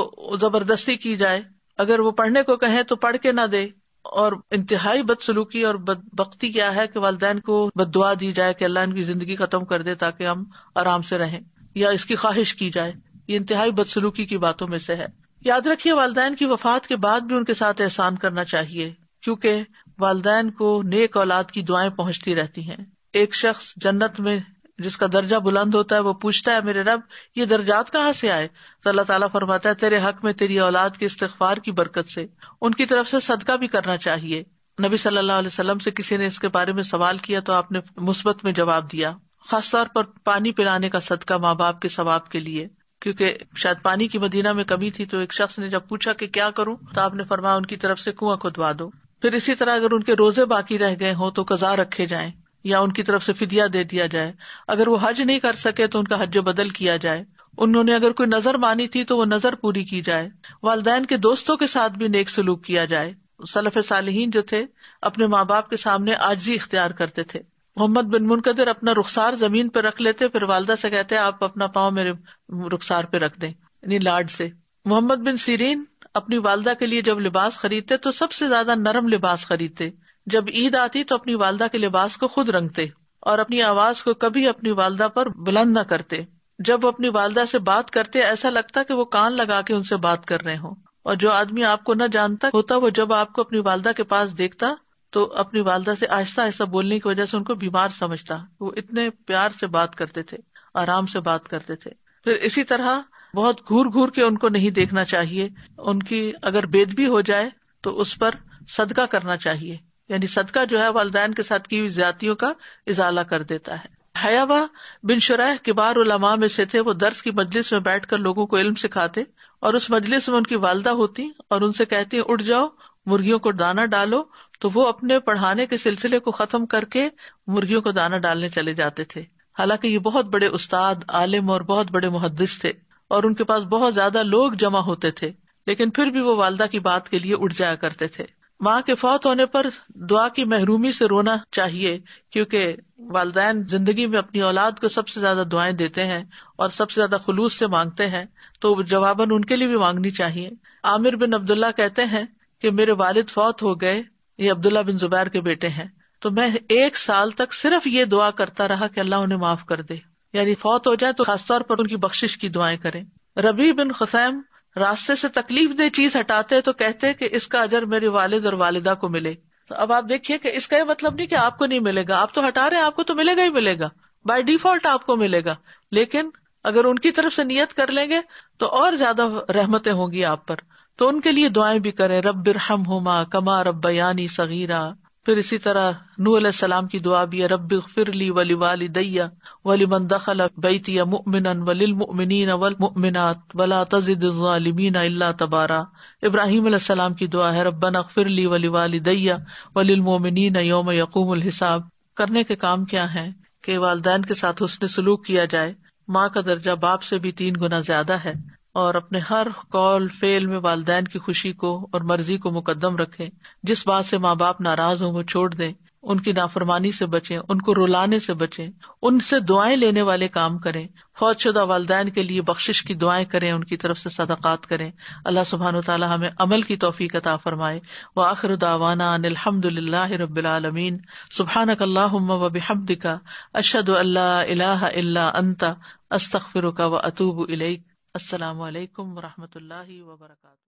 زبردستی کی جائے، اگر وہ پڑھنے کو کہیں تو پڑھ کے نہ دے. اور انتہائی بدسلوکی اور بدبختی کیا ہے کہ والدین کو بد دعا دی جائے کہ اللہ ان کی زندگی ختم کر دے تاکہ ہم آرام سے رہیں، یا اس کی خواہش کی جائے. یہ انتہائی بدسلوکی کی باتوں میں سے ہے. یاد رکھیے والدین کی وفات کے بعد بھی ان کے ساتھ احسان کرنا چاہیے، کیونکہ والدین کو نیک اولاد کی دعائیں پہنچتی رہتی ہیں. ایک شخص جنت میں جس کا درجہ بلند ہوتا ہے وہ پوچھتا ہے میرے رب یہ درجات کہاں سے آئے؟ تو اللہ تعالیٰ فرماتا ہے تیرے حق میں تیری اولاد کے استغفار کی برکت سے. ان کی طرف سے صدقہ بھی کرنا چاہیے. نبی صلی اللہ علیہ وسلم سے کسی نے اس کے بارے میں سوال کیا تو آپ نے مثبت میں جواب دیا. خاص طور پر پانی پلانے کا صدقہ ماں باپ کے ثواب کے لیے، کیونکہ شاید پانی کی مدینہ میں کمی تھی تو ایک شخص نے جب پوچھا کہ کیا کروں تو آپ نے فرمایا ان کی طرف سے کنواں کھدوا دو. پھر اسی طرح اگر ان کے روزے باقی رہ گئے ہوں تو قضا رکھے جائیں یا ان کی طرف سے فدیہ دے دیا جائے. اگر وہ حج نہیں کر سکے تو ان کا حج بدل کیا جائے. انہوں نے اگر کوئی نظر مانی تھی تو وہ نظر پوری کی جائے. والدین کے دوستوں کے ساتھ بھی نیک سلوک کیا جائے. سلف صالحین جو تھے اپنے ماں باپ کے سامنے عاجزی اختیار کرتے تھے. محمد بن منقدر اپنا رخسار زمین پہ رکھ لیتے، پھر والدہ سے کہتے آپ اپنا پاؤں میرے رخسار پہ رکھ دیں، یعنی لاڈ سے. محمد بن سیرین اپنی والدہ کے لیے جب لباس خریدتے تو سب سے زیادہ نرم لباس خریدتے. جب عید آتی تو اپنی والدہ کے لباس کو خود رنگتے اور اپنی آواز کو کبھی اپنی والدہ پر بلند نہ کرتے. جب اپنی والدہ سے بات کرتے ایسا لگتا کہ وہ کان لگا کے ان سے بات کر رہے ہوں. اور جو آدمی آپ کو نہ جانتا ہوتا وہ جب آپ کو اپنی والدہ کے پاس دیکھتا تو اپنی والدہ سے آہستہ آہستہ بولنے کی وجہ سے ان کو بیمار سمجھتا. وہ اتنے پیار سے بات کرتے تھے، آرام سے بات کرتے تھے. پھر اسی طرح بہت گھور گھور کے ان کو نہیں دیکھنا چاہیے. ان کی اگر بےدبی ہو جائے تو اس پر صدقہ کرنا چاہیے، یعنی صدقہ جو ہے والدین کے ساتھ کی ہوئی زیادتیوں کا ازالہ کر دیتا ہے. حیوہ بن شریح کبار علماء میں سے تھے. وہ درس کی مجلس میں بیٹھ کر لوگوں کو علم سکھاتے اور اس مجلس میں ان کی والدہ ہوتی اور ان سے کہتی اٹھ جاؤ مرغیوں کو دانا ڈالو، تو وہ اپنے پڑھانے کے سلسلے کو ختم کر کے مرغیوں کو دانا ڈالنے چلے جاتے تھے. حالانکہ یہ بہت بڑے استاد، عالم اور بہت بڑے محدث تھے اور ان کے پاس بہت زیادہ لوگ جمع ہوتے تھے، لیکن پھر بھی وہ والدہ کی بات کے لیے اٹھ جایا کرتے تھے. ماں کے فوت ہونے پر دعا کی محرومی سے رونا چاہیے، کیونکہ والدین زندگی میں اپنی اولاد کو سب سے زیادہ دعائیں دیتے ہیں اور سب سے زیادہ خلوص سے مانگتے ہیں، تو جواباً ان کے لیے بھی مانگنی چاہیے. عامر بن عبداللہ کہتے ہیں کہ میرے والد فوت ہو گئے، یہ عبداللہ بن زبیر کے بیٹے ہیں، تو میں 1 سال تک صرف یہ دعا کرتا رہا کہ اللہ انہیں معاف کر دے. یعنی فوت ہو جائے تو خاص طور پر ان کی بخشش کی دعائیں کریں. ربیع بن خثیم راستے سے تکلیف دہ چیز ہٹاتے تو کہتے کہ اس کا اجر میرے والد اور والدہ کو ملے. تو اب آپ دیکھیے کہ اس کا یہ مطلب نہیں کہ آپ کو نہیں ملے گا، آپ تو ہٹا رہے ہیں، آپ کو تو ملے گا ہی ملے گا، بائی ڈیفالٹ آپ کو ملے گا. لیکن اگر ان کی طرف سے نیت کر لیں گے تو اور زیادہ رحمتیں ہوں گی آپ پر. تو ان کے لیے دعائیں بھی کریں. رب ارحمہما کما ربیانی صغیرا، پھر اسی طرح نوح علیہ السلام کی دعا بھی ہے، رب اغفر لی ولوالدی ولمن دخل بیتی مؤمنا وللمؤمنین والمؤمنات ولا تزد الظالمین الا تبارا۔ ابراہیم علیہ السلام کی دعا ہے، ربنا اغفر لی ولوالدی وللمؤمنین یوم یقوم الحساب۔ کرنے کے کام کیا ہیں کہ والدین کے ساتھ حسن سلوک کیا جائے، ماں کا درجہ باپ سے بھی 3 گنا زیادہ ہے، اور اپنے ہر قول فعل میں والدین کی خوشی کو اور مرضی کو مقدم رکھیں۔ جس بات سے ماں باپ ناراض ہوں وہ چھوڑ دیں، ان کی نافرمانی سے بچیں، ان کو رلانے سے بچیں، ان سے دعائیں لینے والے کام کریں، فوت شدہ والدین کے لیے بخشش کی دعائیں کریں، ان کی طرف سے صدقات کریں۔ اللہ سبحانہ وتعالی ہمیں عمل کی توفیق عطا فرمائے۔ وآخر دعوانا ان الحمد للہ رب العالمین۔ سبحانک اللہم وبحمدک، اشہد ان لا الہ الا انت، استغفرک واتوب الیک۔ السلام علیکم ورحمۃ اللہ وبرکاتہ۔